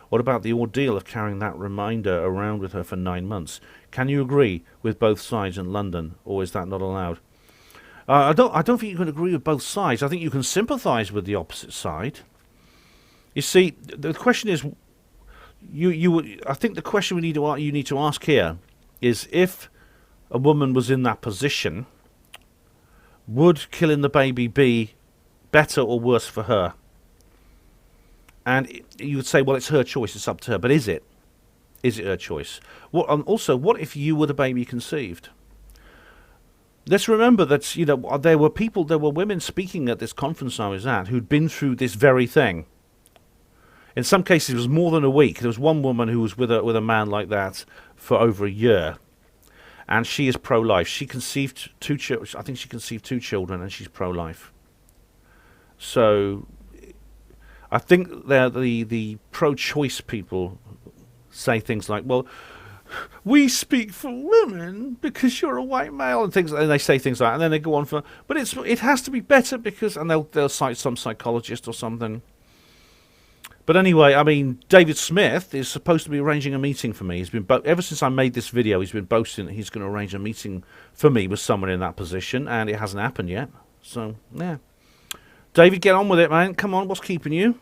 What about the ordeal of carrying that reminder around with her for 9 months? Can you agree with both sides in London, or is that not allowed? I don't think you can agree with both sides. I think you can sympathise with the opposite side. You see, the question is, I think the question you need to ask here is, if a woman was in that position, would killing the baby be better or worse for her? And you would say, well, it's her choice, it's up to her. But is it? Is it her choice? Also, what if you were the baby conceived? Let's remember that there were women speaking at this conference I was at who'd been through this very thing. In some cases, it was more than a week. There was one woman who was with a man like that for over a year, and she is pro-life. She conceived 2 children. I think she conceived 2 children, and she's pro-life. So, I think the pro-choice people say things like, "Well, we speak for women because you're a white male," and they say things like that, and then they go on for, but it has to be better because, and they'll cite some psychologist or something. But anyway, I mean, David Smith is supposed to be arranging a meeting for me. He's been ever since I made this video, he's been boasting that he's going to arrange a meeting for me with someone in that position, and it hasn't happened yet. So, yeah. David, get on with it, man. Come on, what's keeping you?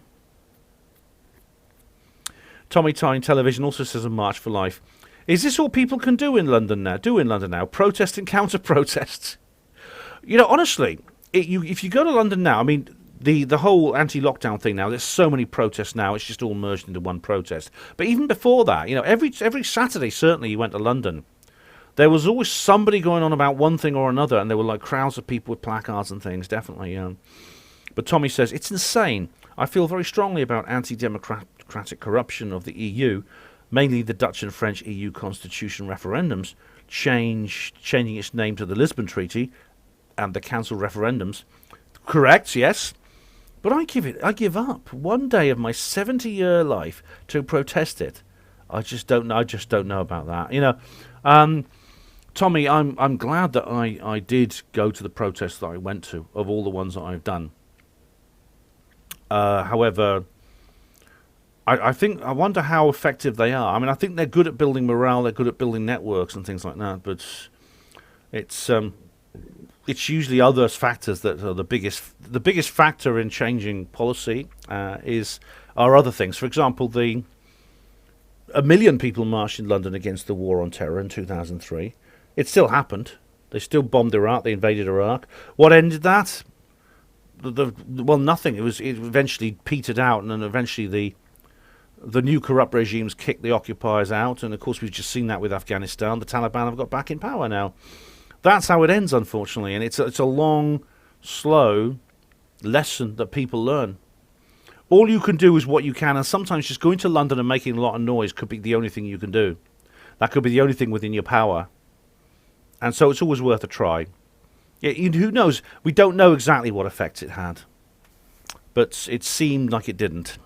Tommy Time Television also says a March for Life. Is this all people can do in London now? Protest and counter-protests. Honestly, if you go to London now, I mean, the whole anti-lockdown thing now, there's so many protests now, it's just all merged into one protest. But even before that, every Saturday, certainly, you went to London, there was always somebody going on about one thing or another, and there were like crowds of people with placards and things, definitely. But Tommy says, it's insane. I feel very strongly about anti-democratic corruption of the EU, mainly the Dutch and French EU constitution referendums, changing its name to the Lisbon Treaty, and the council referendums. Correct, yes. But I give up one day of my 70-year life to protest it. I just don't know about that. Tommy, I'm glad that I did go to the protests that I went to, of all the ones that I've done. However, I wonder how effective they are. I mean, I think they're good at building morale, they're good at building networks and things like that, but it's usually other factors that are the biggest factor in changing policy are other things. For example, 1 million people marched in London against the war on terror in 2003. It still happened. They still bombed Iraq. They invaded Iraq. What ended that? Well, nothing. It eventually petered out, and then eventually the new corrupt regimes kicked the occupiers out. And of course, we've just seen that with Afghanistan. The Taliban have got back in power now. That's how it ends, unfortunately, and it's a long, slow lesson that people learn. All you can do is what you can, and sometimes just going to London and making a lot of noise could be the only thing you can do. That could be the only thing within your power. And so it's always worth a try. Yeah, who knows? We don't know exactly what effect it had, but it seemed like it didn't.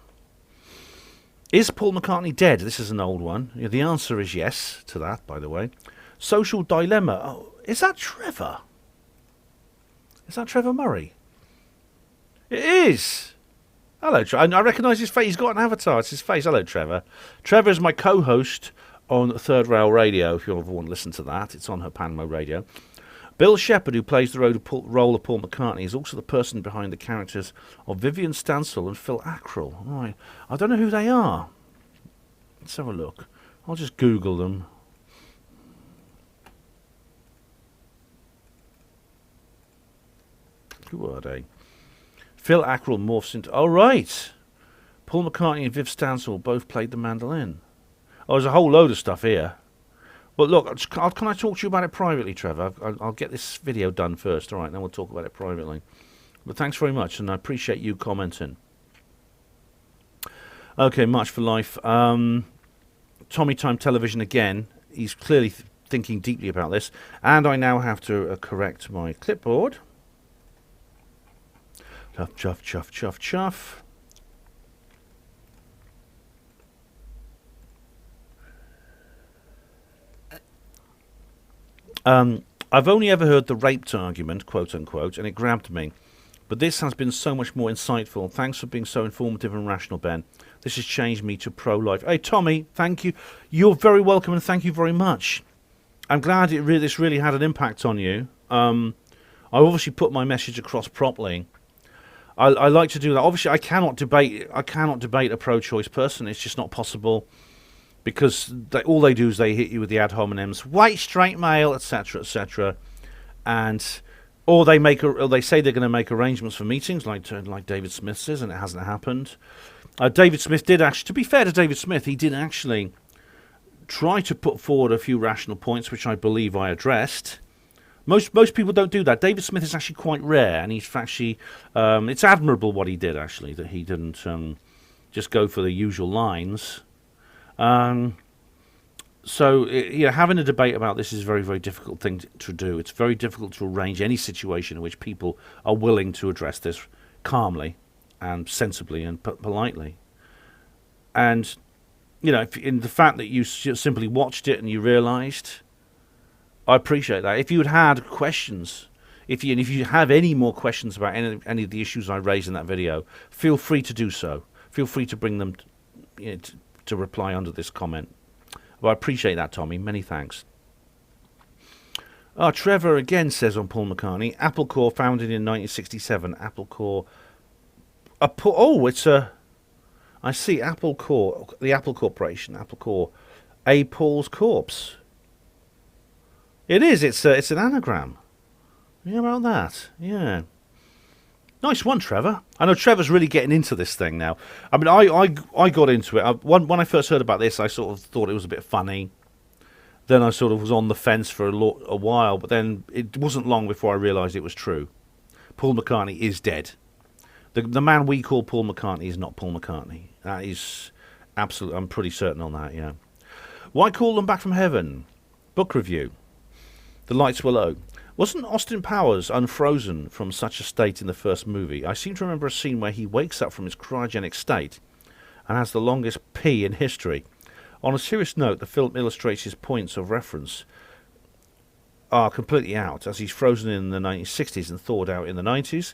Is Paul McCartney dead? This is an old one. Yeah, the answer is yes to that, by the way. Social dilemma. Oh, is that Trevor? Is that Trevor Murray? It is. Hello, Trevor. I recognise his face. He's got an avatar. It's his face. Hello, Trevor. Trevor is my co-host on Third Rail Radio, if you ever want to listen to that. It's on HPANWO Radio. Bill Shepherd, who plays the role of Paul McCartney, is also the person behind the characters of Vivian Stansel and Phil Ackrell. Right. I don't know who they are. Let's have a look. I'll just Google them. Who are they? Phil Ackrell morphs into... Oh, right. Paul McCartney and Viv Stansel both played the mandolin. Oh, there's a whole load of stuff here. But look, can I talk to you about it privately, Trevor? I'll get this video done first, all right? Then we'll talk about it privately. But thanks very much, and I appreciate you commenting. Okay, March for Life. Tommy Time Television again. He's clearly thinking deeply about this. And I now have to correct my clipboard. Chuff, chuff, chuff, chuff, chuff. I've only ever heard the raped argument, quote unquote, and it grabbed me. But this has been so much more insightful. Thanks for being so informative and rational, Ben. This has changed me to pro-life. Hey, Tommy, thank you. You're very welcome, and thank you very much. I'm glad this really had an impact on you. I obviously put my message across properly. I like to do that. Obviously, I cannot debate a pro-choice person. It's just not possible. Because all they do is they hit you with the ad hominems, white, straight male, etc., etc., or they say they're going to make arrangements for meetings, like David Smith says, and it hasn't happened. David Smith did actually, to be fair to David Smith, he did actually try to put forward a few rational points, which I believe I addressed. Most people don't do that. David Smith is actually quite rare, and he's actually it's admirable what he did actually, that he didn't just go for the usual lines. So having a debate about this is a very, very difficult thing to do. It's very difficult to arrange any situation in which people are willing to address this calmly and sensibly and politely. And, in the fact that you simply watched it and you realised, I appreciate that. If you had questions, if you have any more questions about any of the issues I raised in that video, feel free to do so. Feel free to bring them to reply under this comment. Well, I appreciate that, Tommy. Many thanks. Trevor again says on Paul McCartney, Apple Corps founded in 1967. Apple Corps. I see Apple Corps, the Apple Corporation, Apple Corps, A. Paul's Corpse. It is. It's an anagram. Yeah, about that. Yeah. Nice one, Trevor. I know Trevor's really getting into this thing now. I mean, I got into it. When I first heard about this, I sort of thought it was a bit funny. Then I sort of was on the fence for a while, but then it wasn't long before I realised it was true. Paul McCartney is dead. The man we call Paul McCartney is not Paul McCartney. That is absolute. I'm pretty certain on that, yeah. Why call them back from heaven? Book review. The lights were low. Wasn't Austin Powers unfrozen from such a state in the first movie? I seem to remember a scene where he wakes up from his cryogenic state and has the longest pee in history. On a serious note, the film illustrates his points of reference are completely out, as he's frozen in the 1960s and thawed out in the 90s.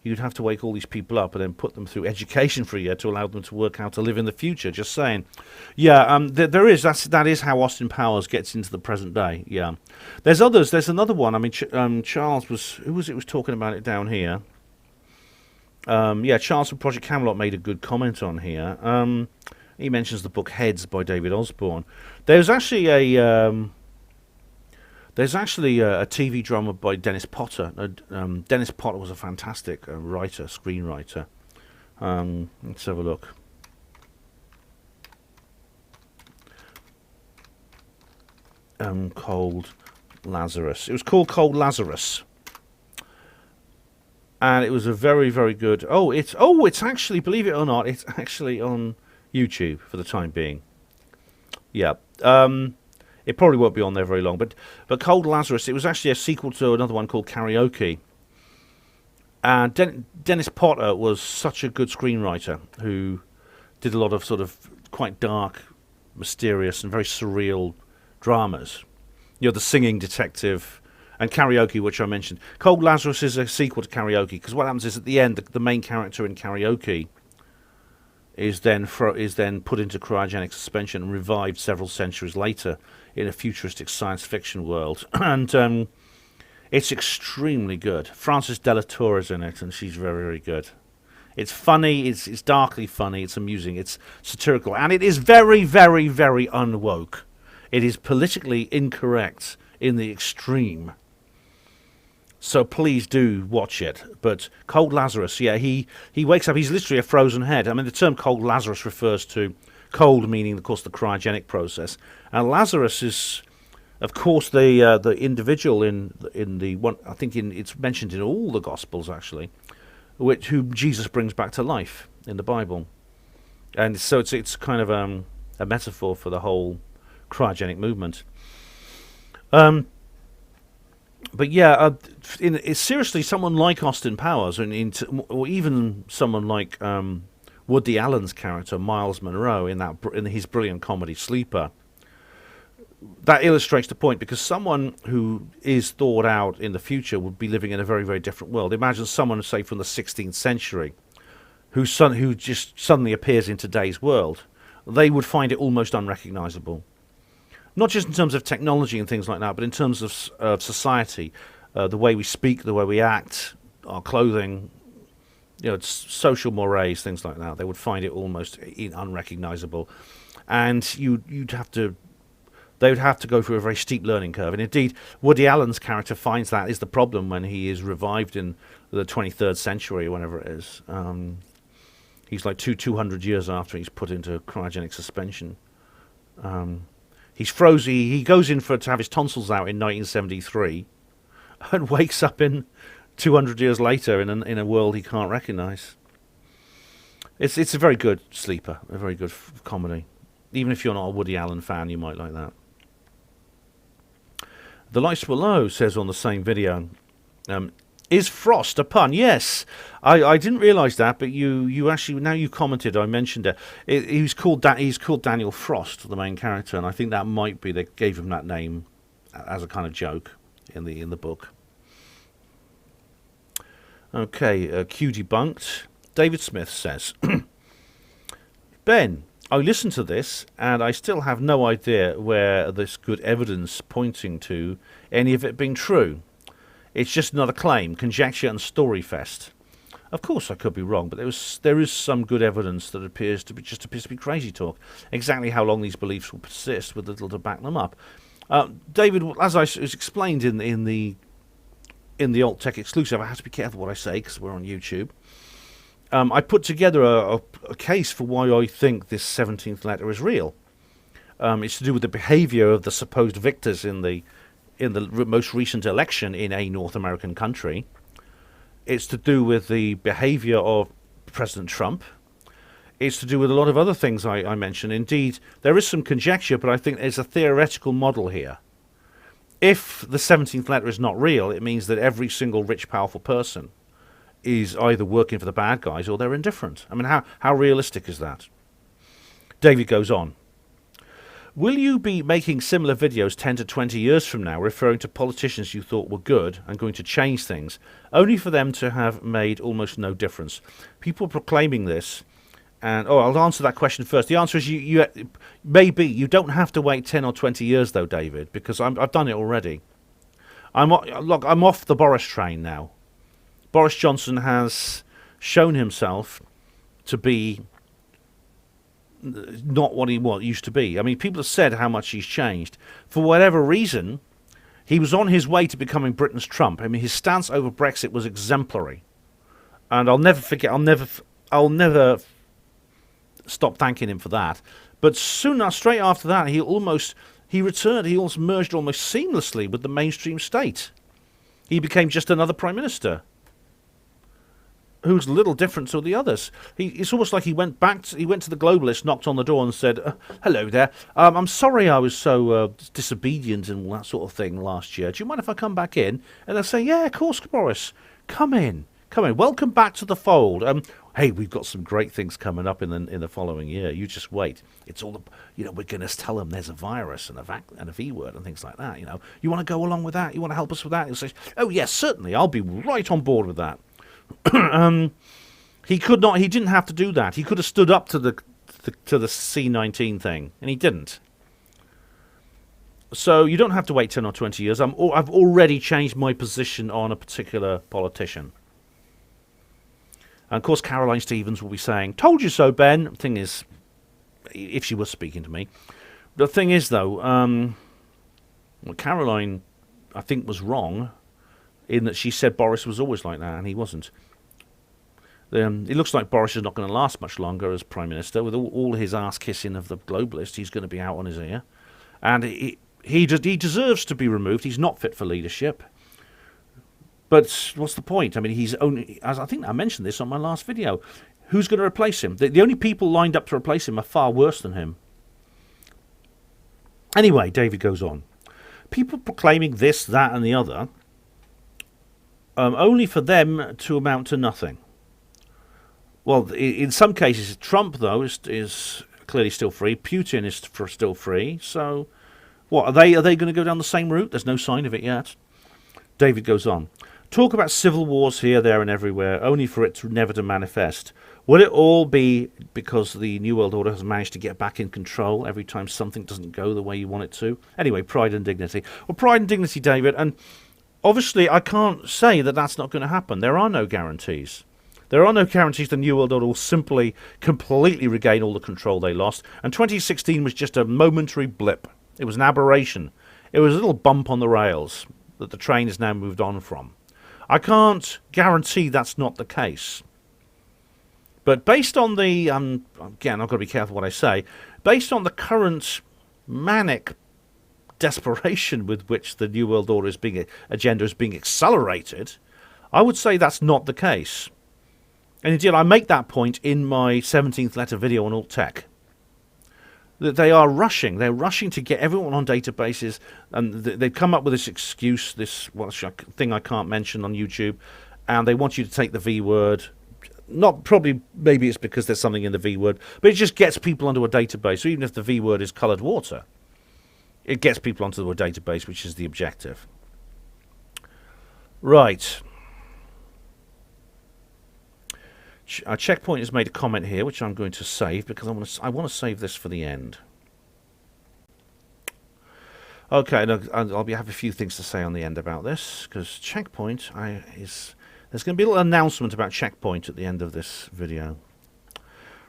You'd have to wake all these people up and then put them through education for a year to allow them to work how to live in the future. Just saying. Yeah, there is. That is how Austin Powers gets into the present day. Yeah. There's others. There's another one. I mean, Charles was... Who was it was talking about it down here? Charles from Project Camelot made a good comment on here. He mentions the book Heads by David Osborne. There's actually a TV drama by Dennis Potter. Dennis Potter was a fantastic writer, screenwriter. Let's have a look. Cold Lazarus. It was called Cold Lazarus. And it was a very, very good... it's actually, believe it or not, it's actually on YouTube for the time being. Yeah. It probably won't be on there very long, but Cold Lazarus, it was actually a sequel to another one called Karaoke. And Dennis Potter was such a good screenwriter who did a lot of sort of quite dark, mysterious, and very surreal dramas. The singing detective, And Karaoke, which I mentioned. Cold Lazarus is a sequel to Karaoke, because what happens is at the end, the main character in Karaoke is then put into cryogenic suspension and revived several centuries later in a futuristic science fiction world. And it's extremely good. Frances Delatour is in it, and she's very, very good. It's funny, it's darkly funny, it's amusing, it's satirical, and it is very, very, very unwoke. It is politically incorrect in the extreme. So please do watch it. But Cold Lazarus, yeah, he wakes up, he's literally a frozen head. I mean, the term Cold Lazarus refers to cold, meaning, of course, the cryogenic process. And Lazarus is, of course, the individual in the one. I think it's mentioned in all the Gospels, actually, whom Jesus brings back to life in the Bible. And so it's kind of a metaphor for the whole cryogenic movement. But yeah, it's seriously someone like Austin Powers, or even someone like Woody Allen's character Miles Monroe in his brilliant comedy Sleeper. That illustrates the point, because someone who is thought out in the future would be living in a very, very different world. Imagine someone, say, from the 16th century, who just suddenly appears in today's world. They would find it almost unrecognizable. Not just in terms of technology and things like that, but in terms of society, the way we speak, the way we act, our clothing, social mores, things like that. They would find it almost unrecognizable, and they would have to go through a very steep learning curve. And indeed, Woody Allen's character finds that is the problem when he is revived in the 23rd century, whenever it is. He's like 200 years after he's put into cryogenic suspension. He's frozen. He goes in to have his tonsils out in 1973, and wakes up in 200 years later in a world he can't recognise. It's a very good sleeper, a very good comedy. Even if you're not a Woody Allen fan, you might like that. The Lights Below says on the same video, is Frost a pun? Yes, I didn't realise that, but you actually, now you commented, I mentioned it. He's called Daniel Frost, the main character, and I think that might be they gave him that name as a kind of joke in the book. Okay, Q debunked. David Smith says, Ben, I listened to this, and I still have no idea where there's good evidence pointing to any of it being true. It's just another claim, conjecture and story fest. Of course I could be wrong, but there is some good evidence that appears to be crazy talk. Exactly how long these beliefs will persist with little to back them up. David, as I explained in the Alt Tech exclusive, I have to be careful what I say because we're on YouTube. I put together a case for why I think this 17th letter is real. It's to do with the behaviour of the supposed victors in the most recent election in a North American country. It's to do with the behaviour of President Trump. It's to do with a lot of other things I mentioned. Indeed, there is some conjecture, but I think there's a theoretical model here. If the 17th letter is not real, it means that every single rich, powerful person is either working for the bad guys or they're indifferent. I mean, how realistic is that? David goes on. Will you be making similar videos 10 to 20 years from now, referring to politicians you thought were good and going to change things, only for them to have made almost no difference? People proclaiming this, and I'll answer that question first. The answer is you maybe you don't have to wait 10 or 20 years though, David, because I've done it already. I'm off the Boris train now. Boris Johnson has shown himself to be not what he used to be. I mean, people have said how much he's changed. For whatever reason, he was on his way to becoming Britain's Trump. I mean, his stance over Brexit was exemplary, and I'll never forget. I'll never stop thanking him for that. But straight after that, he almost merged almost seamlessly with the mainstream state. He became just another prime minister who's a little different to the others. It's almost like he went to the globalists, knocked on the door and said, hello there, I'm sorry I was so disobedient and all that sort of thing last year. Do you mind if I come back in? And they'll say, yeah, of course, Boris, come in. Welcome back to the fold. hey, we've got some great things coming up in the following year. You just wait. It's all we're going to tell them there's a virus and a V word and things like that. You want to go along with that? You want to help us with that? He'll say, oh yes, certainly, I'll be right on board with that. He could not. He didn't have to do that. He could have stood up to the C-19 thing, and he didn't. So you don't have to wait 10 or 20 years. I've already changed my position on a particular politician. And of course, Caroline Stevens will be saying, "Told you so, Ben." The thing is, if she was speaking to me, the thing is though, well, Caroline, I think, was wrong in that she said Boris was always like that, and he wasn't. It looks like Boris is not going to last much longer as Prime Minister. With all his ass-kissing of the globalists, he's going to be out on his ear. And he deserves to be removed. He's not fit for leadership. But what's the point? I mean, he's only, as I think I mentioned this on my last video, who's going to replace him? The only people lined up to replace him are far worse than him. Anyway, David goes on. People proclaiming this, that, and the other, only for them to amount to nothing. Well, in some cases, Trump, though, is clearly still free. Putin is still free. So, what, are they going to go down the same route? There's no sign of it yet. David goes on. Talk about civil wars here, there, and everywhere, only for it to never to manifest. Will it all be because the New World Order has managed to get back in control every time something doesn't go the way you want it to? Anyway, pride and dignity. Well, pride and dignity, David, and obviously I can't say that that's not going to happen. There are no guarantees. There are no guarantees the New World Order will simply, completely regain all the control they lost. And 2016 was just a momentary blip. It was an aberration. It was a little bump on the rails that the train has now moved on from. I can't guarantee that's not the case. But based on the, again, I've got to be careful what I say, based on the current manic desperation with which the New World Order agenda is being accelerated, I would say that's not the case. And indeed, I make that point in my 17th letter video on alt tech. That they are rushing. They're rushing to get everyone on databases, and they've come up with this excuse, this thing I can't mention on YouTube, and they want you to take the V word. Not probably, maybe it's because there's something in the V word, but it just gets people onto a database. So even if the V word is coloured water, it gets people onto a database, which is the objective. Right. Checkpoint has made a comment here, which I'm going to save because I want to save this for the end. Okay, I'll have a few things to say on the end about this because Checkpoint there's going to be a little announcement about Checkpoint at the end of this video.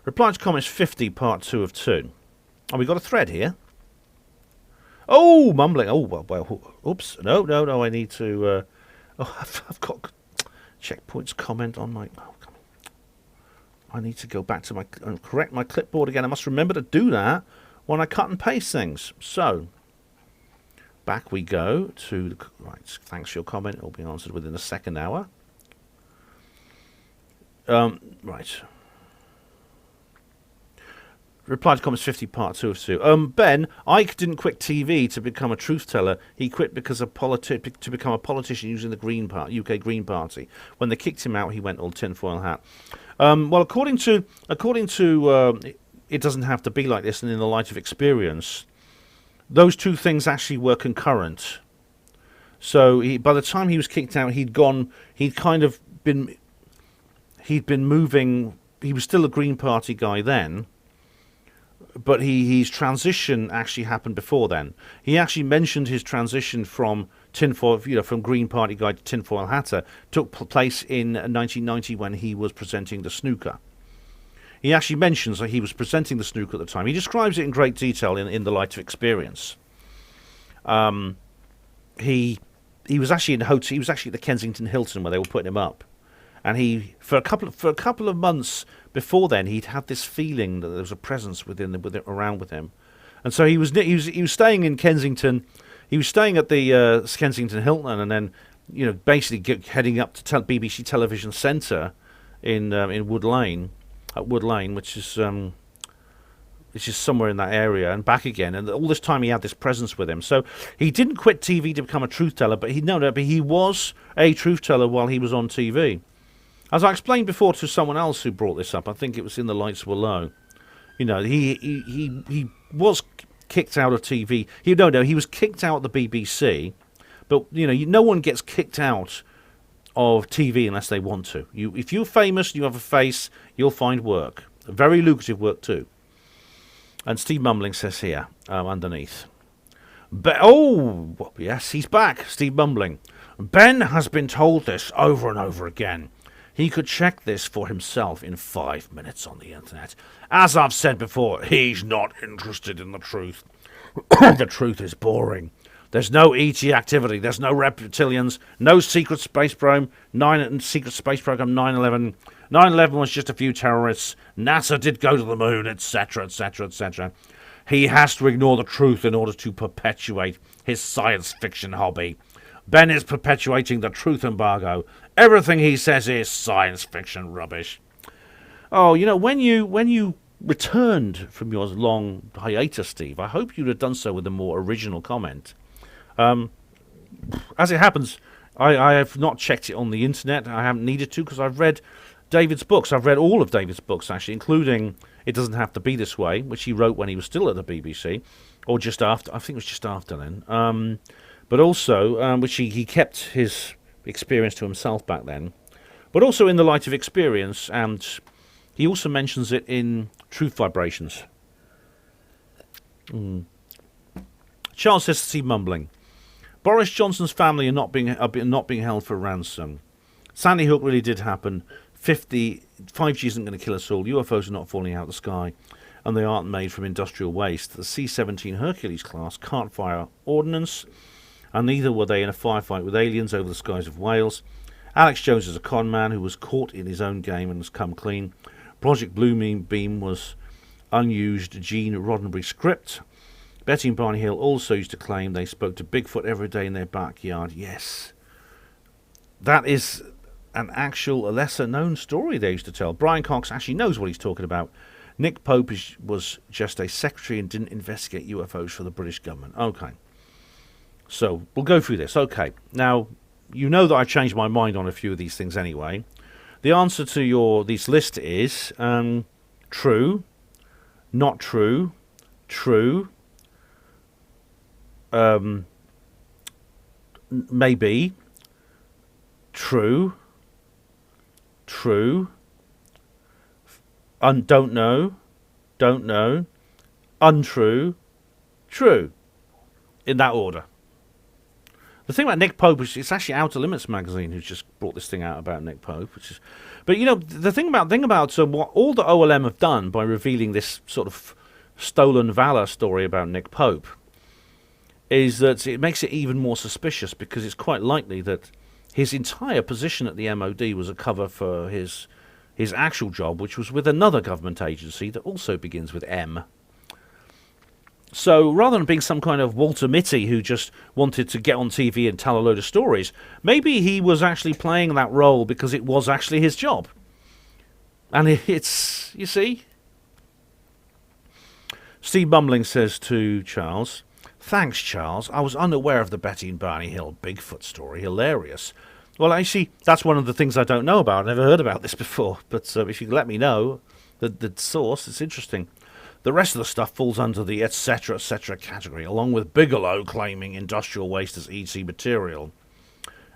Reply to comments 50, part 2 of 2. Oh, we got a thread here. Oh, mumbling. Oh, well. Oops. No. I need to. I've got Checkpoint's comment on my. Oh, come on. I need to go back to correct my clipboard again. I must remember to do that when I cut and paste things. So, back we go to right. Thanks for your comment. It will be answered within the second hour. Right. Reply to comments 50, part 2 of 2. Ben, Ike didn't quit TV to become a truth teller. He quit because to become a politician using the UK Green Party. When they kicked him out, he went all tinfoil hat. Well, according to it doesn't have to be like this, and in the light of experience, those two things actually were concurrent. So by the time he was kicked out, he'd been moving. He was still a Green Party guy then. But his transition actually happened before then. He actually mentioned his transition from tinfoil, from Green Party guy to tinfoil hatter, took place in 1990 when he was presenting the snooker. He actually mentions that he was presenting the snooker at the time. He describes it in great detail in the light of experience. He was actually He was actually at the Kensington Hilton where they were putting him up. And for a couple of months before then, he'd had this feeling that there was a presence around with him, and so he was staying in Kensington. He was staying at the Kensington Hilton, and then basically heading up to BBC Television Centre in Wood Lane, which is somewhere in that area, and back again. And all this time he had this presence with him. So he didn't quit TV to become a truth teller, but he was a truth teller while he was on TV. As I explained before to someone else who brought this up, I think it was in The Lights Were Low. You know, he was kicked out of TV. He was kicked out of the BBC. But you know, no one gets kicked out of TV unless they want to. If you're famous, you have a face, you'll find work, very lucrative work too. And Steve Mumbling says here underneath. Yes, he's back. Steve Mumbling. Ben has been told this over and over again. He could check this for himself in 5 minutes on the internet. As I've said before, he's not interested in the truth. The truth is boring. There's no ET activity. There's no reptilians. No secret space program. Secret space program 9/11. 9/11 was just a few terrorists. NASA did go to the moon, etc., etc., etc. He has to ignore the truth in order to perpetuate his science fiction hobby. Ben is perpetuating the truth embargo. Everything he says is science fiction rubbish. Oh, you know, when you returned from your long hiatus, Steve, I hope you'd have done so with a more original comment. As it happens, I have not checked it on the internet. I haven't needed to because I've read David's books. I've read all of David's books, actually, including It Doesn't Have to Be This Way, which he wrote when he was still at the BBC, or just after. I think it was just after then. But also, which he kept his experience to himself back then. But also in the light of experience, and he also mentions it in Truth Vibrations. Charles says to Steve Mumbling, Boris Johnson's family are not being held for ransom. Sandy Hook really did happen. 5G isn't going to kill us all. UFOs are not falling out of the sky, and they aren't made from industrial waste. The C-17 Hercules class can't fire ordnance, and neither were they in a firefight with aliens over the skies of Wales. Alex Jones is a con man who was caught in his own game and has come clean. Project Blue Beam was unused Gene Roddenberry script. Betty and Barney Hill also used to claim they spoke to Bigfoot every day in their backyard. Yes, that is a lesser-known story they used to tell. Brian Cox actually knows what he's talking about. Nick Pope was just a secretary and didn't investigate UFOs for the British government. Okay. So, we'll go through this. Okay. Now, you know that I changed my mind on a few of these things anyway. The answer to this list is true, not true, true, maybe, true, true, don't know, untrue, true, in that order. The thing about Nick Pope is it's actually Outer Limits magazine who's just brought this thing out about Nick Pope, but you know the thing about what all the OLM have done by revealing this sort of stolen valor story about Nick Pope is that it makes it even more suspicious, because it's quite likely that his entire position at the MOD was a cover for his actual job, which was with another government agency that also begins with M. So rather than being some kind of Walter Mitty who just wanted to get on TV and tell a load of stories, maybe he was actually playing that role because it was actually his job. And it's, you see? Steve Mumbling says to Charles, Thanks, Charles. I was unaware of the Betty and Barney Hill Bigfoot story. Hilarious. Well, actually, that's one of the things I don't know about. I've never heard about this before. But if you can let me know the source, it's interesting. The rest of the stuff falls under the etc., etc. category, along with Bigelow claiming industrial waste as ET material.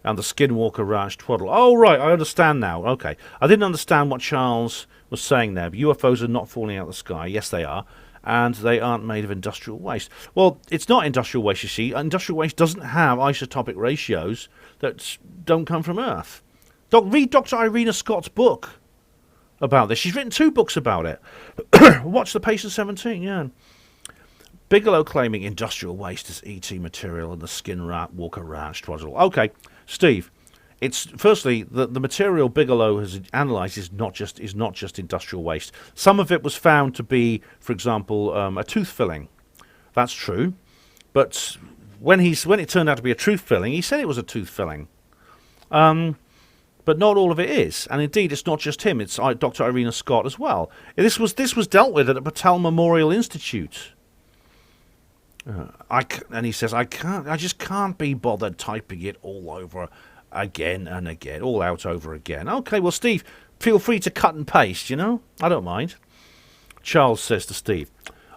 And the Skinwalker Ranch twaddle. Oh, right, I understand now. Okay. I didn't understand what Charles was saying there. But UFOs are not falling out of the sky. Yes, they are. And they aren't made of industrial waste. Well, it's not industrial waste, you see. Industrial waste doesn't have isotopic ratios that don't come from Earth. Read Dr. Irena Scott's book about this. She's written 2 books about it. Watch The Patient 17, yeah. Bigelow claiming industrial waste is ET material and the Skinwalker Ranch twaddle. Okay, Steve, it's firstly the material Bigelow has analysed is not just industrial waste. Some of it was found to be, for example, a tooth filling. That's true, but when it turned out to be a tooth filling, he said it was a tooth filling. But not all of it is, and indeed, it's not just him. It's Dr. Irena Scott as well. This was dealt with at the Patel Memorial Institute. And he says, I just can't be bothered typing it all over again and again, all out over again. Okay, well, Steve, feel free to cut and paste, you know? I don't mind. Charles says to Steve,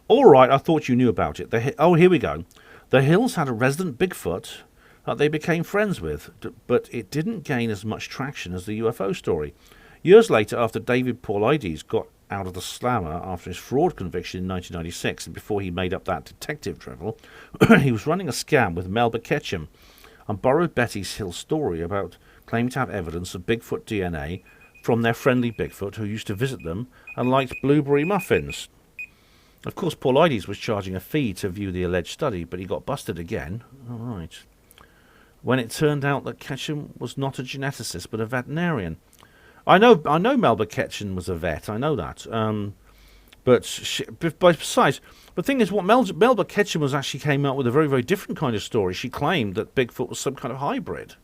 all right, I thought you knew about it. Oh, here we go. The Hills had a resident Bigfoot that they became friends with, but it didn't gain as much traction as the UFO story. Years later, after David Paulides got out of the slammer after his fraud conviction in 1996, and before he made up that detective drivel, he was running a scam with Melba Ketchum and borrowed Betty's Hill story about claiming to have evidence of Bigfoot DNA from their friendly Bigfoot who used to visit them and liked blueberry muffins. Of course, Paulides was charging a fee to view the alleged study, but he got busted again. All right. When it turned out that Ketchum was not a geneticist but a veterinarian. I know Melba Ketchum was a vet. I know that. But besides, the thing is, what Melba Ketchum was actually came out with a very, very different kind of story. She claimed that Bigfoot was some kind of hybrid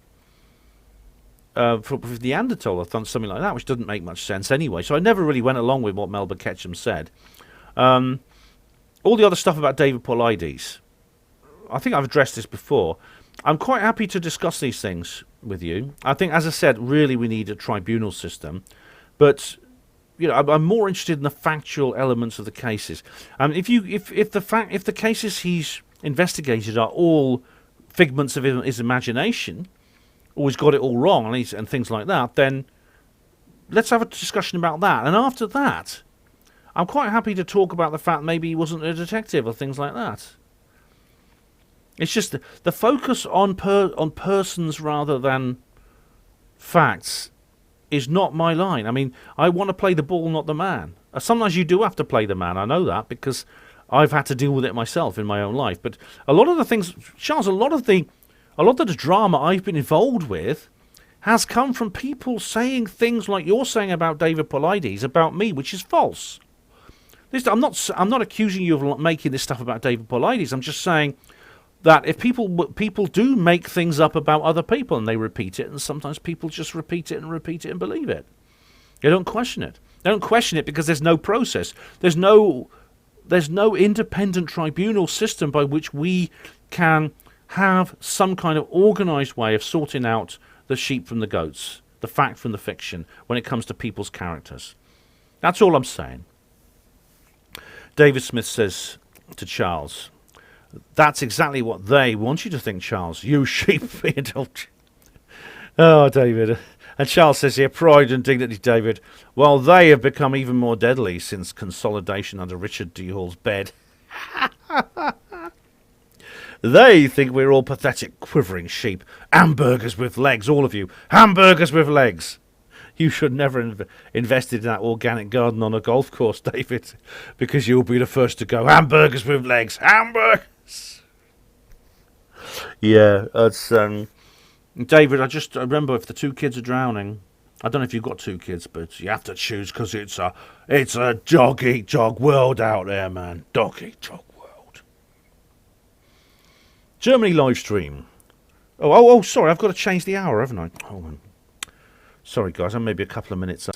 with Neanderthal or something like that, which doesn't make much sense anyway. So I never really went along with what Melba Ketchum said. All the other stuff about David Paulides, I think I've addressed this before. I'm quite happy to discuss these things with you. I think, as I said, really we need a tribunal system. But, you know, I'm more interested in the factual elements of the cases. If the cases he's investigated are all figments of his imagination, or he's got it all wrong and things like that, then let's have a discussion about that. And after that, I'm quite happy to talk about the fact maybe he wasn't a detective or things like that. It's just the focus on persons rather than facts is not my line. I mean, I want to play the ball, not the man. Sometimes you do have to play the man. I know that because I've had to deal with it myself in my own life. But a lot of the things, Charles, a lot of the drama I've been involved with has come from people saying things like you're saying about David Paulides about me, which is false. I'm not accusing you of making this stuff about David Paulides. I'm just saying that if people do make things up about other people and they repeat it, and sometimes people just repeat it and believe it. They don't question it. They don't question it because there's no process. There's no independent tribunal system by which we can have some kind of organised way of sorting out the sheep from the goats, the fact from the fiction, when it comes to people's characters. That's all I'm saying. David Smith says to Charles, that's exactly what they want you to think, Charles. You sheep being told. Oh, David. And Charles says here, pride and dignity, David. Well, they have become even more deadly since consolidation under Richard D. Hall's bed. They think we're all pathetic, quivering sheep. Hamburgers with legs, all of you. Hamburgers with legs. You should never invest in that organic garden on a golf course, David, because you'll be the first to go, hamburgers with legs, hamburgers. Yeah, it's David, I remember if the two kids are drowning, I don't know if you've got two kids, but you have to choose because it's a dog-eat-dog world out there, man. Dog-eat-dog world. Germany live stream. Oh, sorry, I've got to change the hour, haven't I? Hold on. Sorry, guys, I'm maybe a couple of minutes up.